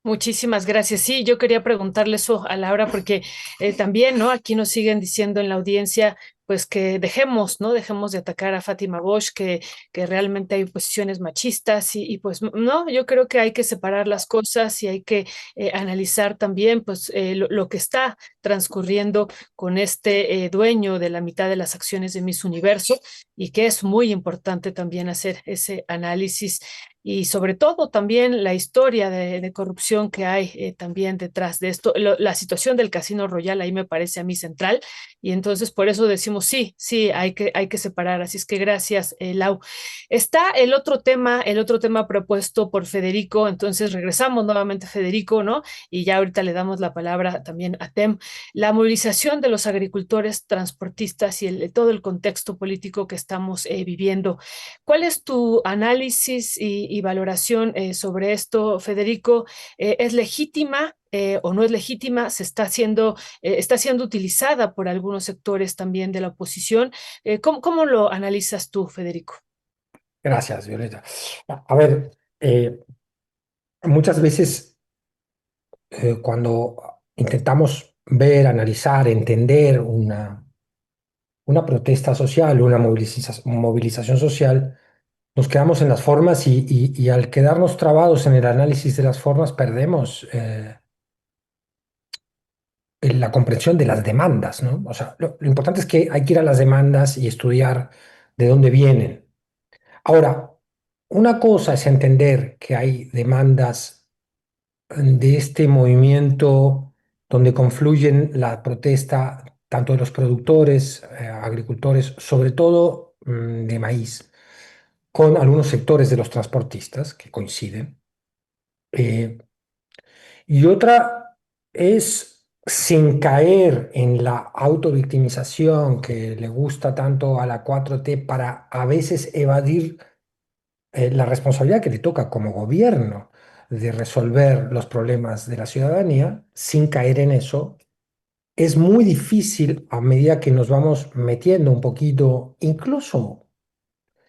Muchísimas gracias. Sí, yo quería preguntarle eso a Laura porque también, ¿no? Aquí nos siguen diciendo en la audiencia, pues que dejemos, ¿no? Dejemos de atacar a Fátima Bosch, que realmente hay posiciones machistas y pues no, yo creo que hay que separar las cosas y hay que analizar también, pues, lo que está transcurriendo con este dueño de la mitad de las acciones de Miss Universo y que es muy importante también hacer ese análisis y sobre todo también la historia de corrupción que hay también detrás de esto. La situación del Casino Royal ahí me parece a mí central y entonces por eso decimos sí, sí, hay que separar. Así es que gracias, Lau. Está el otro tema propuesto por Federico, entonces regresamos nuevamente a Federico, ¿no? Y ya ahorita le damos la palabra también a Tem. La movilización de los agricultores, transportistas y todo el contexto político que estamos viviendo. ¿Cuál es tu análisis y valoración sobre esto, Federico? ¿Es legítima o no es legítima? Está siendo utilizada por algunos sectores también de la oposición. ¿Cómo lo analizas tú, Federico? Gracias, Violeta. A ver, muchas veces cuando intentamos ver, analizar, entender una protesta social, una movilización social, nos quedamos en las formas y al quedarnos trabados en el análisis de las formas perdemos la comprensión de las demandas, ¿no? O sea, lo importante es que hay que ir a las demandas y estudiar de dónde vienen. Ahora, una cosa es entender que hay demandas de este movimiento donde confluyen la protesta tanto de los productores, agricultores, sobre todo de maíz, con algunos sectores de los transportistas que coinciden. Eh, y otra es, sin caer en la autovictimización que le gusta tanto a la 4T para a veces evadir la responsabilidad que le toca como gobierno de resolver los problemas de la ciudadanía, sin caer en eso, es muy difícil a medida que nos vamos metiendo un poquito, incluso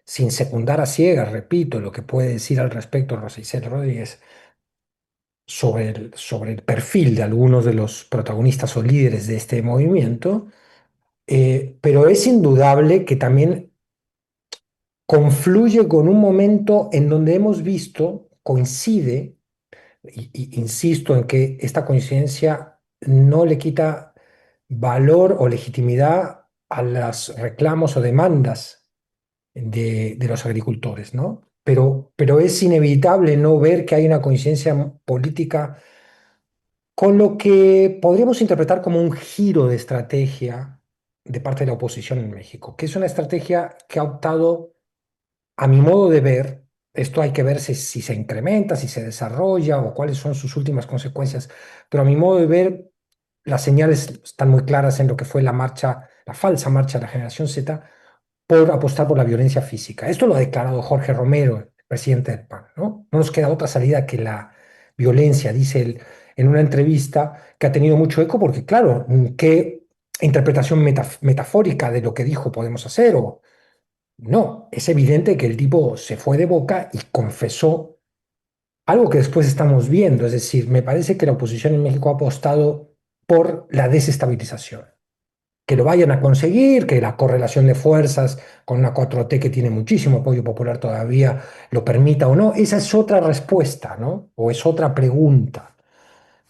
sin secundar a ciegas, repito, lo que puede decir al respecto Rosa Isela Rodríguez sobre el perfil de algunos de los protagonistas o líderes de este movimiento, pero es indudable que también confluye con un momento en donde hemos visto, coincide, y insisto en que esta coincidencia no le quita valor o legitimidad a los reclamos o demandas de los agricultores, ¿no? Pero es inevitable no ver que hay una coincidencia política con lo que podríamos interpretar como un giro de estrategia de parte de la oposición en México, que es una estrategia que ha optado, a mi modo de ver, esto hay que ver si se incrementa, si se desarrolla o cuáles son sus últimas consecuencias, pero a mi modo de ver, las señales están muy claras en lo que fue la marcha, la falsa marcha de la generación Z, por apostar por la violencia física. Esto lo ha declarado Jorge Romero, el presidente del PAN, ¿no? No nos queda otra salida que la violencia, dice él en una entrevista que ha tenido mucho eco, porque claro, ¿qué interpretación metafórica de lo que dijo podemos hacer? O no, es evidente que el tipo se fue de boca y confesó algo que después estamos viendo. Es decir, me parece que la oposición en México ha apostado por la desestabilización. que lo vayan a conseguir, que la correlación de fuerzas con una 4T que tiene muchísimo apoyo popular todavía lo permita o no. Esa es otra respuesta, ¿no? O es otra pregunta.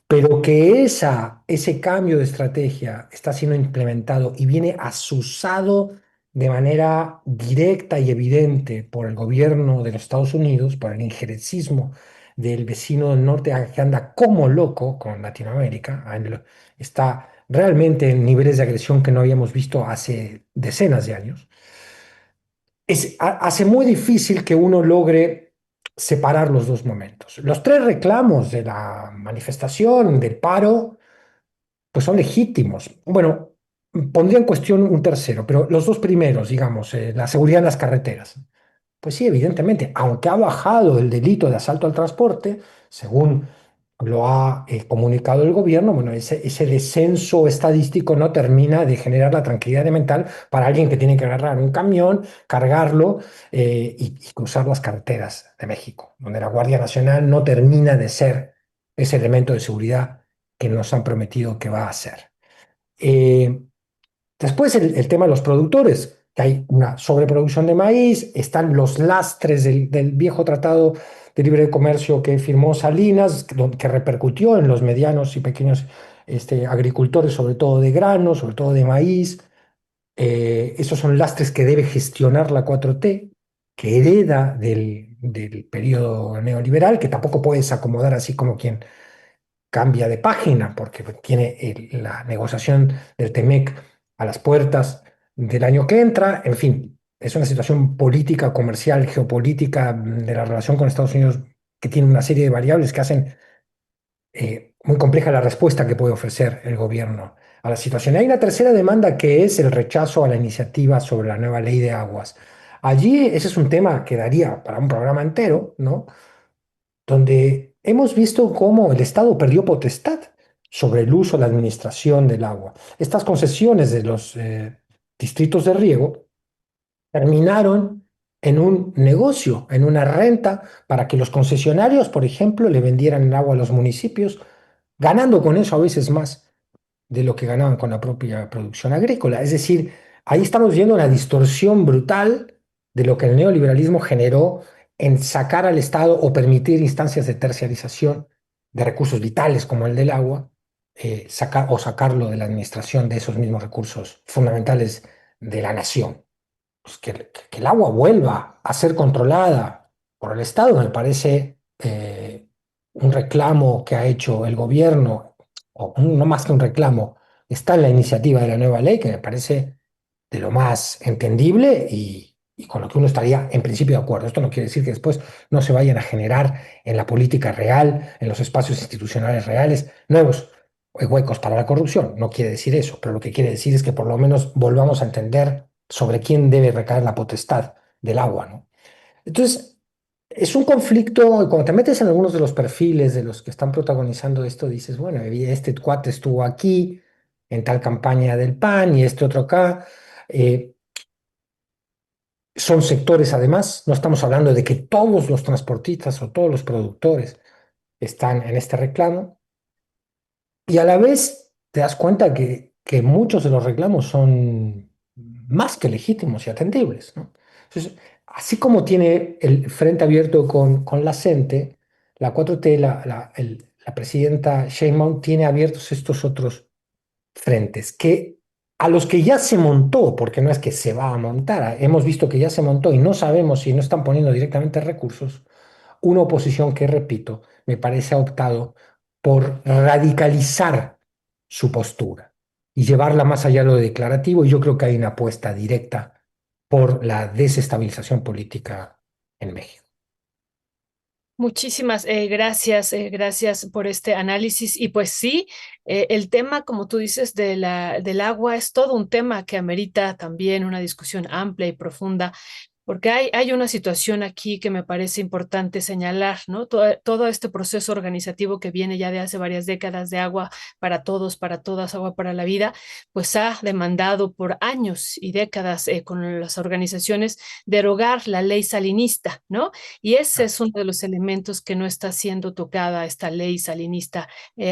Pero que ese cambio de estrategia está siendo implementado y viene asusado de manera directa y evidente por el gobierno de los Estados Unidos, por el injerencismo del vecino del norte que anda como loco con Latinoamérica, está realmente en niveles de agresión que no habíamos visto hace decenas de años, hace muy difícil que uno logre separar los dos momentos. Los tres reclamos de la manifestación, del paro, pues son legítimos. Bueno, pondría en cuestión un tercero, pero los dos primeros, digamos, la seguridad en las carreteras. Pues sí, evidentemente, aunque ha bajado el delito de asalto al transporte, según lo ha comunicado el gobierno, bueno, ese descenso estadístico no termina de generar la tranquilidad mental para alguien que tiene que agarrar un camión, cargarlo y cruzar las carreteras de México, donde la Guardia Nacional no termina de ser ese elemento de seguridad que nos han prometido que va a ser. Eh, Después el tema de los productores, que hay una sobreproducción de maíz, están los lastres del viejo tratado de libre comercio que firmó Salinas, que repercutió en los medianos y pequeños agricultores, sobre todo de granos, sobre todo de maíz. Esos son lastres que debe gestionar la 4T, que hereda del periodo neoliberal, que tampoco puedes acomodar así como quien cambia de página, porque tiene la negociación del TEMEC a las puertas del año que entra. En fin, es una situación política, comercial, geopolítica de la relación con Estados Unidos que tiene una serie de variables que hacen muy compleja la respuesta que puede ofrecer el gobierno a la situación. Hay una tercera demanda que es el rechazo a la iniciativa sobre la nueva ley de aguas. Allí ese es un tema que daría para un programa entero, ¿no? Donde hemos visto cómo el Estado perdió potestad sobre el uso, la administración del agua. Estas concesiones de los distritos de riego terminaron en un negocio, en una renta, para que los concesionarios, por ejemplo, le vendieran el agua a los municipios, ganando con eso a veces más de lo que ganaban con la propia producción agrícola. Es decir, ahí estamos viendo una distorsión brutal de lo que el neoliberalismo generó en sacar al Estado o permitir instancias de terciarización de recursos vitales como el del agua, sacarlo de la administración de esos mismos recursos fundamentales de la nación. Pues que el agua vuelva a ser controlada por el Estado me parece un reclamo que ha hecho el gobierno, no más que un reclamo, está en la iniciativa de la nueva ley, que me parece de lo más entendible y con lo que uno estaría en principio de acuerdo. Esto no quiere decir que después no se vayan a generar en la política real, en los espacios institucionales reales, nuevos huecos para la corrupción. No quiere decir eso, pero lo que quiere decir es que por lo menos volvamos a entender sobre quién debe recaer la potestad del agua, ¿no? Entonces, es un conflicto, y cuando te metes en algunos de los perfiles de los que están protagonizando esto, dices, bueno, este cuate estuvo aquí en tal campaña del PAN y este otro acá. Eh, Son sectores, además, no estamos hablando de que todos los transportistas o todos los productores están en este reclamo, y a la vez te das cuenta que muchos de los reclamos son más que legítimos y atendibles, ¿no? Entonces, así como tiene el frente abierto con la CENTE, la 4T, la presidenta Sheinbaum tiene abiertos estos otros frentes a los que ya se montó, porque no es que se va a montar, hemos visto que ya se montó y no sabemos si no están poniendo directamente recursos, una oposición que, repito, me parece ha optado por radicalizar su postura y llevarla más allá de lo declarativo, y yo creo que hay una apuesta directa por la desestabilización política en México. Muchísimas gracias por este análisis. Y pues sí, el tema, como tú dices, del agua es todo un tema que amerita también una discusión amplia y profunda. Porque hay una situación aquí que me parece importante señalar, ¿no? Todo este proceso organizativo que viene ya de hace varias décadas de agua para todos, para todas, agua para la vida, pues ha demandado por años y décadas con las organizaciones derogar la ley salinista, ¿no? Y ese es uno de los elementos que no está siendo tocada esta ley salinista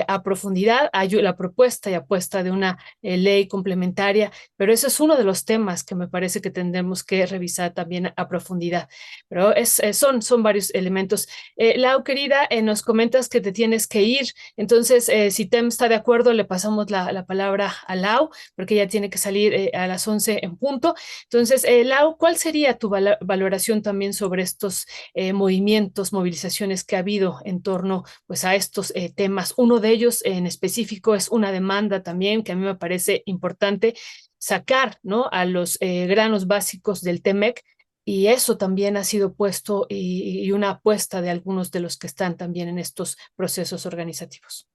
a profundidad. Hay la propuesta y apuesta de una ley complementaria, pero ese es uno de los temas que me parece que tendremos que revisar también a profundidad. Pero son varios elementos. Lau, querida, nos comentas que te tienes que ir. Entonces, si Tem está de acuerdo, le pasamos la palabra a Lau, porque ella tiene que salir a las 11 en punto. Entonces, Lau, ¿cuál sería tu valoración también sobre estos movimientos, movilizaciones que ha habido en torno pues, a estos temas? Uno de ellos en específico es una demanda también que a mí me parece importante sacar, ¿no? A los granos básicos del TEMEC, y eso también ha sido puesto y una apuesta de algunos de los que están también en estos procesos organizativos.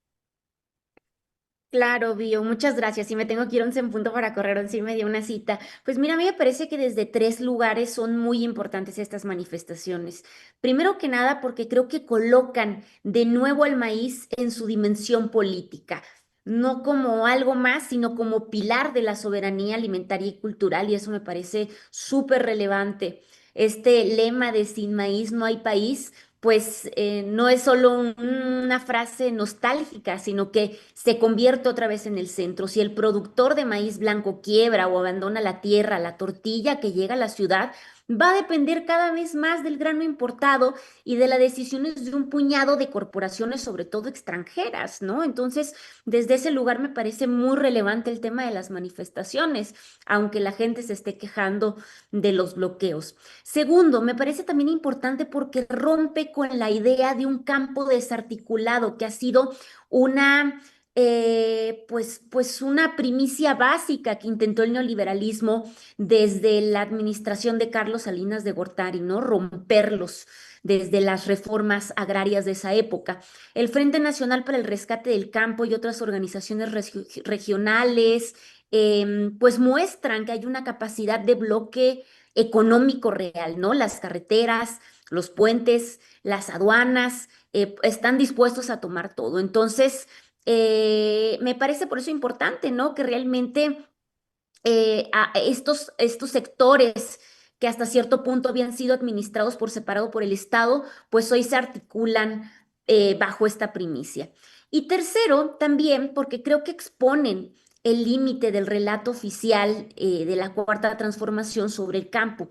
Claro, Bio, muchas gracias. Y me tengo que ir 11 en punto para correr, 11 y media una cita. Pues mira, a mí me parece que desde tres lugares son muy importantes estas manifestaciones. Primero que nada, porque creo que colocan de nuevo al maíz en su dimensión política, no como algo más, sino como pilar de la soberanía alimentaria y cultural, y eso me parece súper relevante. Este lema de sin maíz no hay país pues no es solo una frase nostálgica, sino que se convierte otra vez en el centro. Si el productor de maíz blanco quiebra o abandona la tierra, la tortilla que llega a la ciudad va a depender cada vez más del grano importado y de las decisiones de un puñado de corporaciones, sobre todo extranjeras, ¿no? Entonces, desde ese lugar me parece muy relevante el tema de las manifestaciones, aunque la gente se esté quejando de los bloqueos. Segundo, me parece también importante porque rompe con la idea de un campo desarticulado que ha sido una, pues una primicia básica que intentó el neoliberalismo desde la administración de Carlos Salinas de Gortari, ¿no? Romperlos desde las reformas agrarias de esa época. El Frente Nacional para el Rescate del Campo y otras organizaciones regionales, pues muestran que hay una capacidad de bloque económico real, ¿no? Las carreteras, los puentes, las aduanas, están dispuestos a tomar todo. Entonces, me parece por eso importante, ¿no? Que realmente a estos sectores que hasta cierto punto habían sido administrados por separado por el Estado, pues hoy se articulan bajo esta primicia. Y tercero, también porque creo que exponen el límite del relato oficial de la Cuarta Transformación sobre el campo.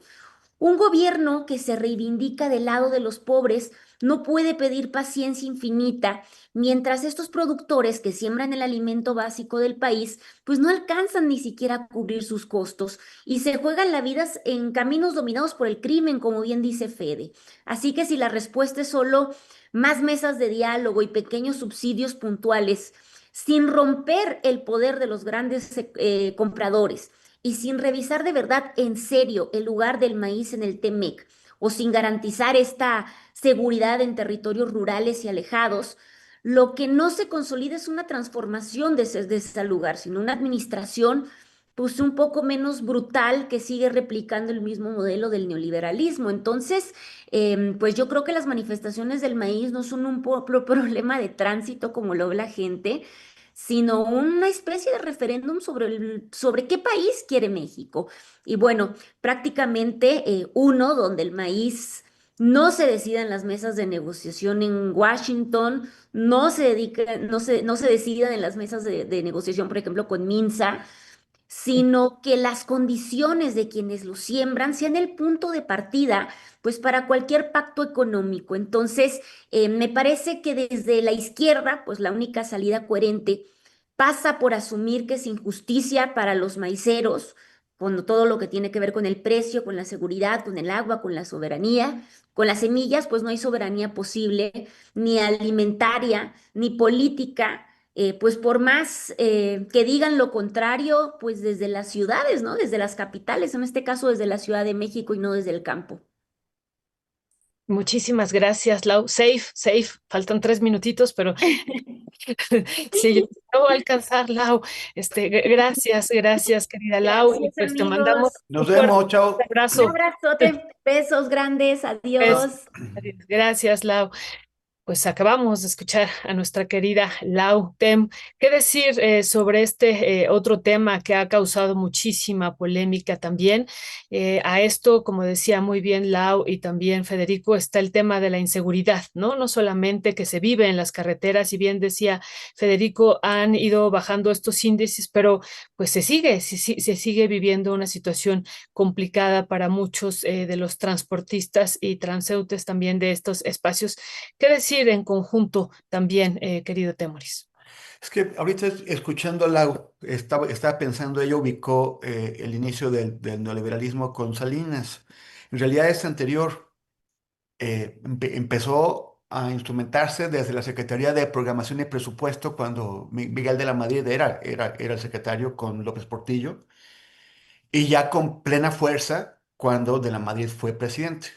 Un gobierno que se reivindica del lado de los pobres no puede pedir paciencia infinita mientras estos productores que siembran el alimento básico del país pues no alcanzan ni siquiera a cubrir sus costos y se juegan la vida en caminos dominados por el crimen, como bien dice Fede. Así que si la respuesta es solo más mesas de diálogo y pequeños subsidios puntuales, sin romper el poder de los grandes compradores, y sin revisar de verdad en serio el lugar del maíz en el TEMEC o sin garantizar esta seguridad en territorios rurales y alejados, lo que no se consolida es una transformación de ese lugar, sino una administración pues un poco menos brutal que sigue replicando el mismo modelo del neoliberalismo. Entonces, pues yo creo que las manifestaciones del maíz no son un problema de tránsito como lo ve la gente, sino una especie de referéndum sobre qué país quiere México. Y bueno, prácticamente uno donde el maíz no se decida en las mesas de negociación en Washington, no se decidan en las mesas de negociación, por ejemplo, con Minsa, sino que las condiciones de quienes lo siembran sean el punto de partida, pues para cualquier pacto económico. Entonces, me parece que desde la izquierda, pues la única salida coherente pasa por asumir que es injusticia para los maiceros, con todo lo que tiene que ver con el precio, con la seguridad, con el agua, con la soberanía. Con las semillas, pues no hay soberanía posible, ni alimentaria, ni política, pues por más que digan lo contrario, pues desde las ciudades, ¿no? Desde las capitales, en este caso desde la Ciudad de México y no desde el campo. Muchísimas gracias, Lau. Safe, safe. Faltan 3 minutitos, pero sí, no va a alcanzar, Lau. Gracias, gracias, querida Lau. Y Gracias, pues te mandamos amigos. Nos un fuerte vemos, chao. Un abrazo. abrazote, besos grandes, Pues, adiós. adiós. Gracias, Lau. Pues acabamos de escuchar a nuestra querida Lau Tem. ¿Qué decir sobre este otro tema que ha causado muchísima polémica también? A esto, como decía muy bien Lau y también Federico, está el tema de la inseguridad, ¿no? No solamente que se vive en las carreteras, y bien decía Federico, han ido bajando estos índices, pero pues se sigue viviendo una situación complicada para muchos de los transportistas y transeúntes también de estos espacios. ¿Qué decir en conjunto también, querido Temoris? Es que ahorita escuchándola, estaba pensando, ella ubicó el inicio del neoliberalismo con Salinas. En realidad es anterior. Empezó a instrumentarse desde la Secretaría de Programación y Presupuesto cuando Miguel de la Madrid era el secretario con López Portillo, y ya con plena fuerza cuando de la Madrid fue presidente.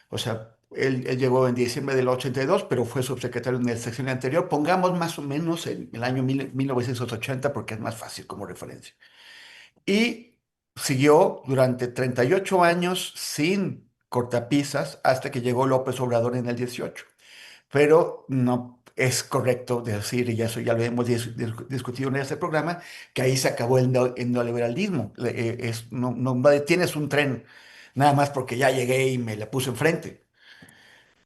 O sea, él llegó en diciembre del 82, pero fue subsecretario en el sexenio anterior. Pongamos más o menos el año 1980 porque es más fácil como referencia. Y siguió durante 38 años sin cortapisas hasta que llegó López Obrador en el 18. Pero no es correcto decir, y eso ya lo hemos discutido en este programa, que ahí se acabó el neoliberalismo. No detienes un tren nada más porque ya llegué y me la puse enfrente.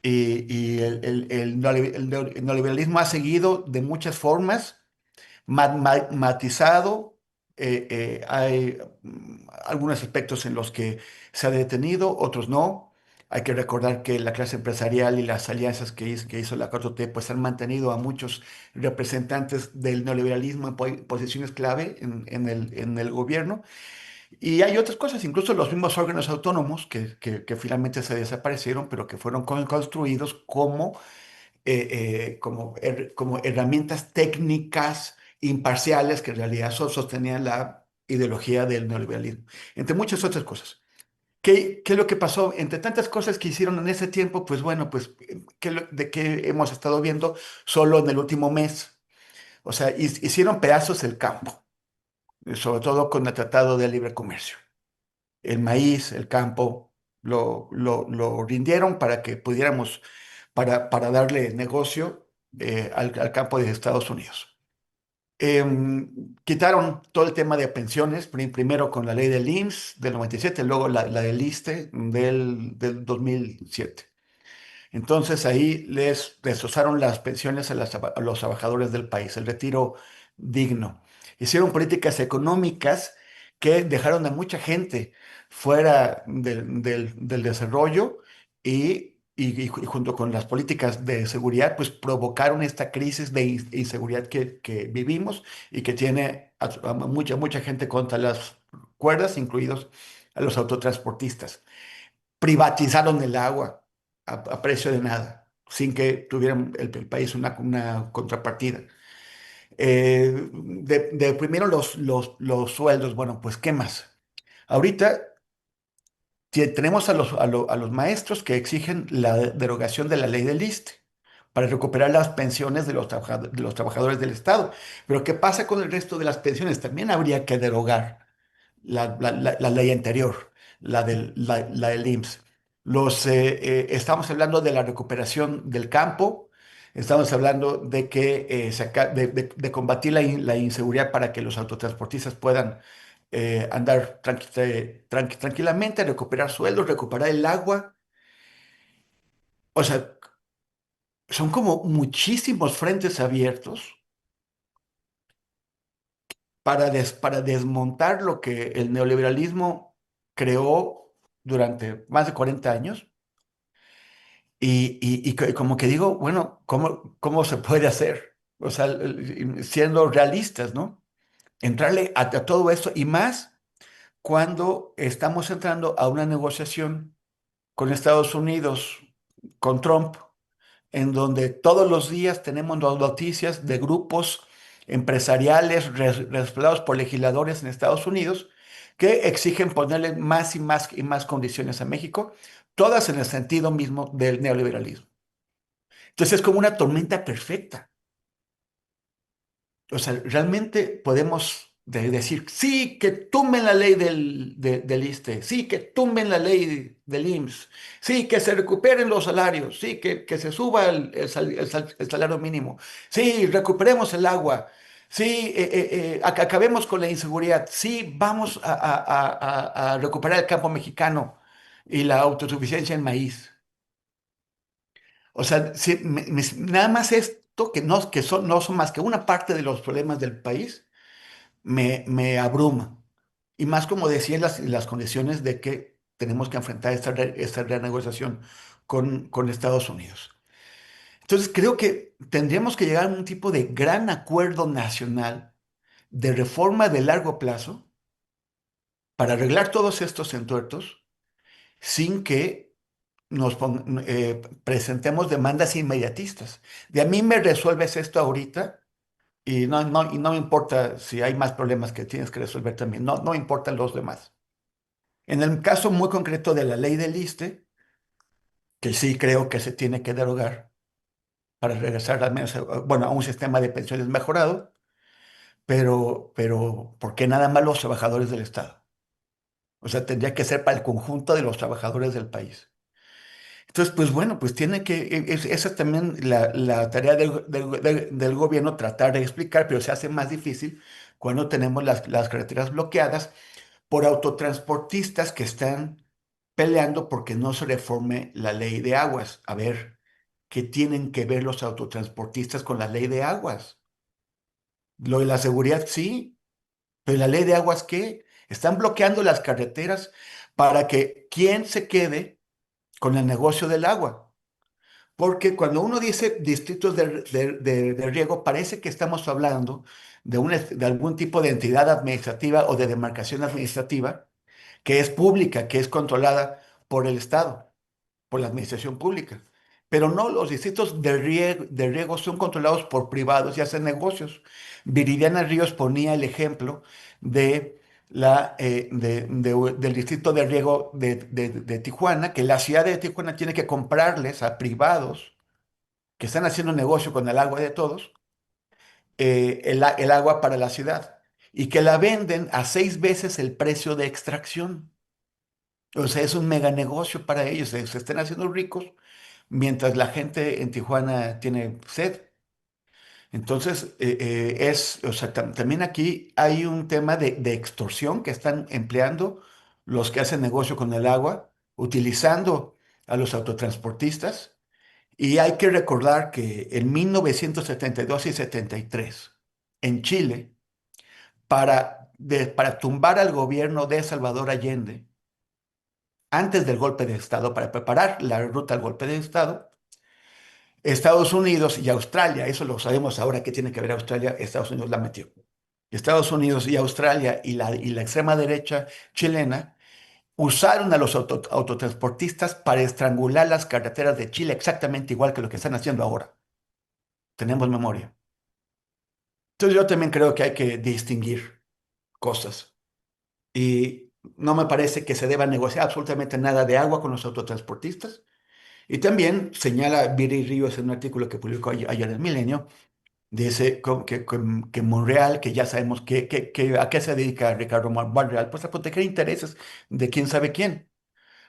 Y el neoliberalismo ha seguido de muchas formas, matizado. Hay algunos aspectos en los que se ha detenido, otros no. Hay que recordar que la clase empresarial y las alianzas que hizo la 4T pues han mantenido a muchos representantes del neoliberalismo en posiciones clave en el gobierno. Y hay otras cosas, incluso los mismos órganos autónomos que finalmente se desaparecieron, pero que fueron construidos como herramientas técnicas imparciales que en realidad sostenían la ideología del neoliberalismo, entre muchas otras cosas. ¿Qué es lo que pasó? Entre tantas cosas que hicieron en ese tiempo, pues bueno, pues, ¿de qué hemos estado viendo solo en el último mes? O sea, hicieron pedazos el campo, sobre todo con el Tratado de Libre Comercio. El maíz, el campo, lo rindieron para que pudiéramos, para darle negocio al campo de Estados Unidos. Quitaron todo el tema de pensiones, primero con la ley del IMSS del 97, luego la del ISSSTE del 2007. Entonces ahí les destrozaron las pensiones a los trabajadores del país, el retiro digno. Hicieron políticas económicas que dejaron a mucha gente fuera del desarrollo, y junto con las políticas de seguridad, pues provocaron esta crisis de inseguridad que vivimos y que tiene a mucha gente contra las cuerdas, incluidos a los autotransportistas. Privatizaron el agua a precio de nada, sin que tuvieran el país una contrapartida. Primero los sueldos, bueno, pues ¿qué más? Ahorita tenemos a los maestros que exigen la derogación de la ley del ISSSTE para recuperar las pensiones de los trabajadores del Estado. Pero ¿qué pasa con el resto de las pensiones? También habría que derogar la ley anterior, la del IMSS. Estamos hablando de la recuperación del campo, estamos hablando de que de combatir la inseguridad para que los autotransportistas puedan andar tranquilamente, recuperar sueldos, recuperar el agua. O sea, son como muchísimos frentes abiertos para desmontar lo que el neoliberalismo creó durante más de 40 años. Y como que digo, bueno, ¿cómo se puede hacer? O sea, siendo realistas, ¿no? Entrarle a todo esto y más cuando estamos entrando a una negociación con Estados Unidos, con Trump, en donde todos los días tenemos noticias de grupos empresariales respaldados por legisladores en Estados Unidos que exigen ponerle más y más y más condiciones a México todas en el sentido mismo del neoliberalismo. Entonces es como una tormenta perfecta. O sea, realmente podemos decir, sí, que tumben la ley del ISSSTE, sí, que tumben la ley del IMSS, sí, que se recuperen los salarios, sí, que se suba el salario mínimo, sí, recuperemos el agua, sí, acabemos con la inseguridad, sí, vamos a recuperar el campo mexicano y la autosuficiencia en maíz. O sea, sí, nada más esto no son más que una parte de los problemas del país me abruma. Y más como decía, las condiciones de que tenemos que enfrentar esta renegociación con Estados Unidos. Entonces, creo que tendríamos que llegar a un tipo de gran acuerdo nacional de reforma de largo plazo para arreglar todos estos entuertos sin que presentemos demandas inmediatistas. De a mí me resuelves esto ahorita y no me importa si hay más problemas que tienes que resolver también, no, no importan los demás. En el caso muy concreto de la ley del ISSSTE, que sí creo que se tiene que derogar para regresar al menos, bueno, a un sistema de pensiones mejorado, pero ¿por qué nada más los trabajadores del Estado? O sea, tendría que ser para el conjunto de los trabajadores del país. Entonces, pues bueno, pues tiene que, esa es también la tarea del gobierno, tratar de explicar, pero se hace más difícil cuando tenemos las carreteras bloqueadas por autotransportistas que están peleando porque no se reforme la ley de aguas. A ver, ¿qué tienen que ver los autotransportistas con la ley de aguas? Lo de la seguridad sí, pero la ley de aguas ¿qué? Están bloqueando las carreteras para que quien se quede con el negocio del agua. Porque cuando uno dice distritos de riego, parece que estamos hablando de algún tipo de entidad administrativa o de demarcación administrativa que es pública, que es controlada por el Estado, por la administración pública. Pero no, los distritos de riego son controlados por privados y hacen negocios. Viridiana Ríos ponía el ejemplo de del distrito de riego de Tijuana, que la ciudad de Tijuana tiene que comprarles a privados que están haciendo negocio con el agua de todos, el agua para la ciudad y que la venden a 6 veces el precio de extracción. O sea, es un mega negocio para ellos, se están haciendo ricos mientras la gente en Tijuana tiene sed. Entonces, o sea, también aquí hay un tema de extorsión que están empleando los que hacen negocio con el agua, utilizando a los autotransportistas. Y hay que recordar que en 1972 y 73, en Chile, para tumbar al gobierno de Salvador Allende, antes del golpe de Estado, para preparar la ruta al golpe de Estado, Estados Unidos y Australia, eso lo sabemos ahora que tiene que ver Australia, Estados Unidos la metió. Estados Unidos y Australia y la extrema derecha chilena usaron a los autotransportistas para estrangular las carreteras de Chile exactamente igual que lo que están haciendo ahora. Tenemos memoria. Entonces yo también creo que hay que distinguir cosas. Y no me parece que se deba negociar absolutamente nada de agua con los autotransportistas. Y también señala Viri Ríos en un artículo que publicó ayer en el Milenio, dice que Monreal, que ya sabemos a qué se dedica Ricardo Monreal, pues a proteger intereses de quién sabe quién.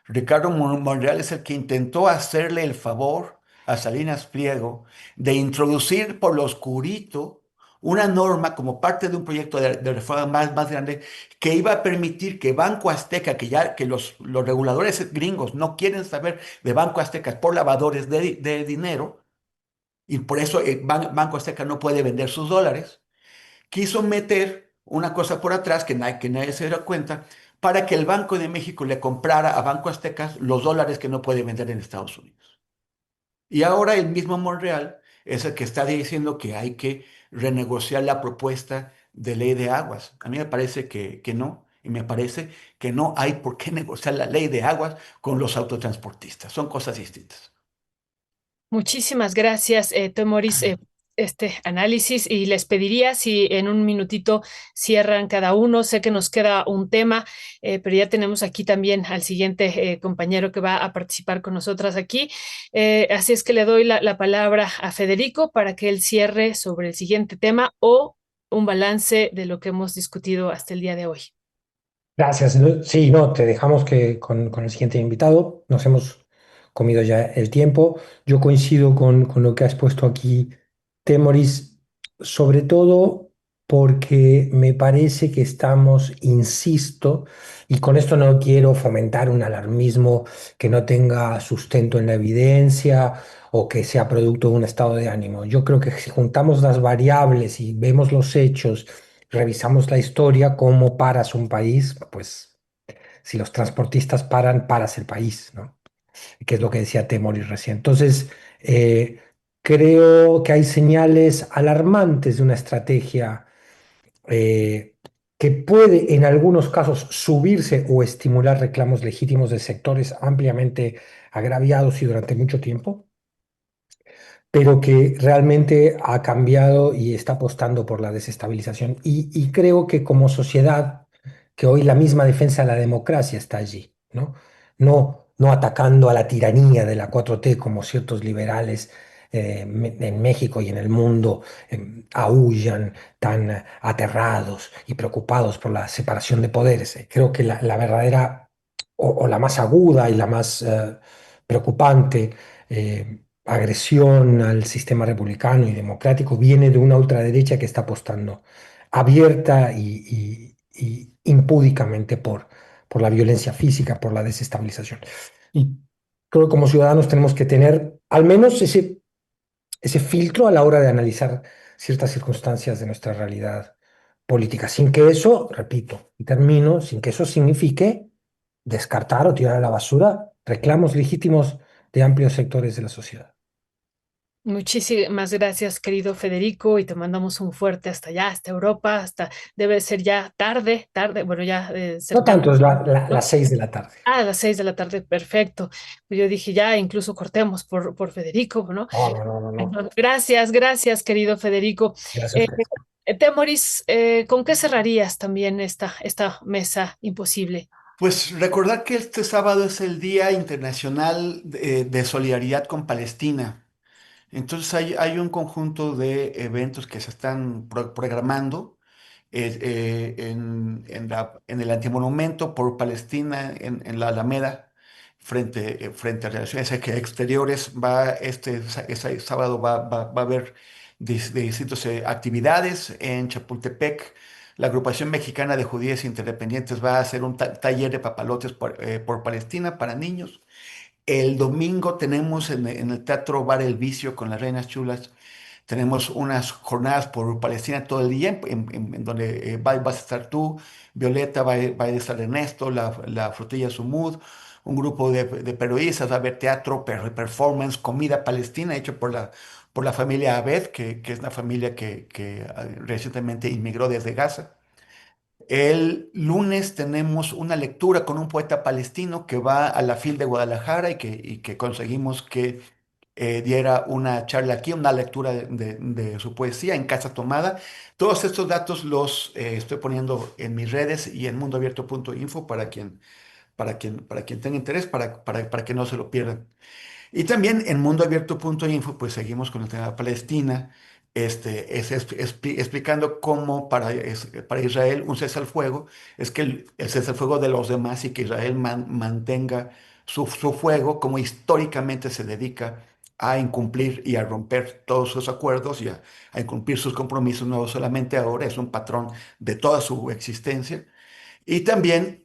Ricardo Monreal es el que intentó hacerle el favor a Salinas Pliego de introducir por lo oscurito una norma como parte de un proyecto de reforma más grande que iba a permitir que Banco Azteca, que los reguladores gringos no quieren saber de Banco Azteca por lavadores de dinero, y por eso Banco Azteca no puede vender sus dólares, quiso meter una cosa por atrás que nadie se dio cuenta para que el Banco de México le comprara a Banco Azteca los dólares que no puede vender en Estados Unidos. Y ahora el mismo Monreal es el que está diciendo que hay que renegociar la propuesta de ley de aguas. A mí me parece que no, y me parece que no hay por qué negociar la ley de aguas con los autotransportistas. Son cosas distintas. Muchísimas gracias, Temoris. este análisis y les pediría si en un minutito cierran cada uno. Sé que nos queda un tema, pero ya tenemos aquí también al siguiente compañero que va a participar con nosotras aquí. Así es que le doy la palabra a Federico para que él cierre sobre el siguiente tema o un balance de lo que hemos discutido hasta el día de hoy. Gracias. Sí, no, te dejamos que con el siguiente invitado. Nos hemos comido ya el tiempo. Yo coincido con lo que has puesto aquí, Temoris, sobre todo porque me parece que estamos, insisto, y con esto no quiero fomentar un alarmismo que no tenga sustento en la evidencia o que sea producto de un estado de ánimo. Yo creo que si juntamos las variables y vemos los hechos, revisamos la historia, cómo paras un país, pues si los transportistas paran, paras el país, ¿no? Que es lo que decía Temoris recién. Entonces, eh, creo que hay señales alarmantes de una estrategia que puede en algunos casos subirse o estimular reclamos legítimos de sectores ampliamente agraviados y durante mucho tiempo, pero que realmente ha cambiado y está apostando por la desestabilización. Y creo que como sociedad, que hoy la misma defensa de la democracia está allí, ¿no? No atacando a la tiranía de la 4T como ciertos liberales en México y en el mundo aúllan tan aterrados y preocupados por la separación de poderes. Creo que la verdadera o la más aguda y la más preocupante agresión al sistema republicano y democrático viene de una ultraderecha que está apostando abierta y impúdicamente por la violencia física, por la desestabilización. Y creo que como ciudadanos tenemos que tener al menos ese filtro a la hora de analizar ciertas circunstancias de nuestra realidad política, sin que eso, repito, y termino, sin que eso signifique descartar o tirar a la basura reclamos legítimos de amplios sectores de la sociedad. Muchísimas gracias, querido Federico, y te mandamos un fuerte hasta allá, hasta Europa, hasta debe ser ya tarde, tarde, bueno, ya No cercano, tanto, es ¿no? las 6 de la tarde. A las 6 de la tarde, perfecto. Pues yo dije ya, incluso cortemos por Federico, ¿no? No, no, no, no, no. Bueno, gracias, gracias, querido Federico. Gracias a Eh, ustedes. Temoris, ¿con qué cerrarías también esta mesa imposible? Pues recordar que este sábado es el Día Internacional de Solidaridad con Palestina. Entonces hay un conjunto de eventos que se están programando en el Antimonumento por Palestina en la Alameda, frente a Relaciones Exteriores. Este sábado va a haber de distintas actividades en Chapultepec. La Agrupación Mexicana de Judías Independientes va a hacer un taller de papalotes por Palestina para niños. El domingo tenemos en el Teatro Bar El Vicio con las Reinas Chulas, tenemos unas jornadas por Palestina todo el día, en donde vas a estar tú, Violeta, va a estar Ernesto, la Frutilla Sumud, un grupo de periodistas, va a haber teatro, performance, comida palestina hecho por la familia Abed, que es una familia que recientemente inmigró desde Gaza. El lunes tenemos una lectura con un poeta palestino que va a la FIL de Guadalajara y que conseguimos que diera una charla aquí, una lectura de su poesía en Casa Tomada. Todos estos datos los estoy poniendo en mis redes y en mundoabierto.info para quien tenga interés, para que no se lo pierdan. Y también en mundoabierto.info, pues seguimos con el tema de Palestina, explicando cómo para Israel un cese al fuego es que el cese al fuego de los demás y que Israel mantenga su fuego, como históricamente se dedica a incumplir y a romper todos sus acuerdos y a incumplir sus compromisos, no solamente ahora, es un patrón de toda su existencia. Y también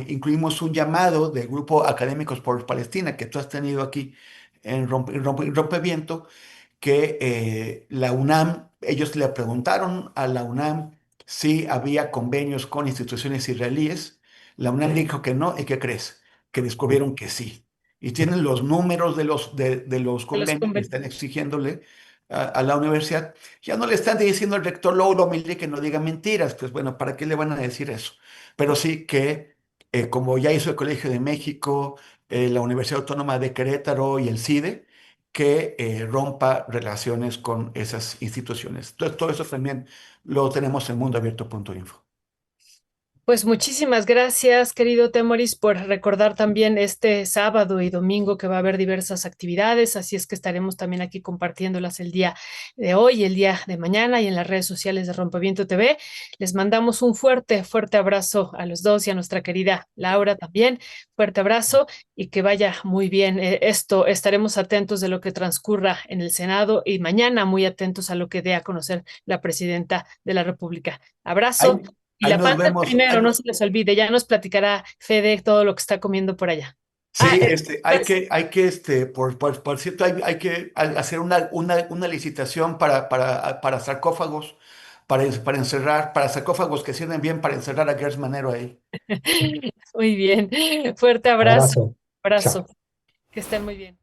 incluimos un llamado del Grupo Académicos por Palestina que tú has tenido aquí en Rompeviento, que la UNAM, ellos le preguntaron a la UNAM si había convenios con instituciones israelíes. La UNAM dijo que no, ¿y qué crees? Que descubrieron que sí. Y tienen los números de los De los convenios que conven- están exigiéndole a la universidad. Ya no le están diciendo al rector Louro Milli que no diga mentiras, pues bueno, ¿para qué le van a decir eso? Pero sí que, como ya hizo el Colegio de México, la Universidad Autónoma de Querétaro y el CIDE, que rompa relaciones con esas instituciones. Entonces, todo eso también lo tenemos en mundoabierto.info. Pues muchísimas gracias, querido Temoris, por recordar también este sábado y domingo que va a haber diversas actividades, así es que estaremos también aquí compartiéndolas el día de hoy, el día de mañana y en las redes sociales de Rompeviento TV. Les mandamos un fuerte, fuerte abrazo a los dos y a nuestra querida Laura también. Fuerte abrazo y que vaya muy bien. Esto estaremos atentos de lo que transcurra en el Senado y mañana muy atentos a lo que dé a conocer la presidenta de la República. Abrazo. Ahí, Y ahí la nos panda vemos. primero, no se les olvide, ya nos platicará Fede todo lo que está comiendo por allá. Ah, Sí, pues, por cierto, hay que hacer una licitación para sarcófagos, para encerrar, para sarcófagos que sirven bien para encerrar a Gers Manero ahí. muy bien. Fuerte abrazo, Abrazo. abrazo. Chao. Que estén muy bien.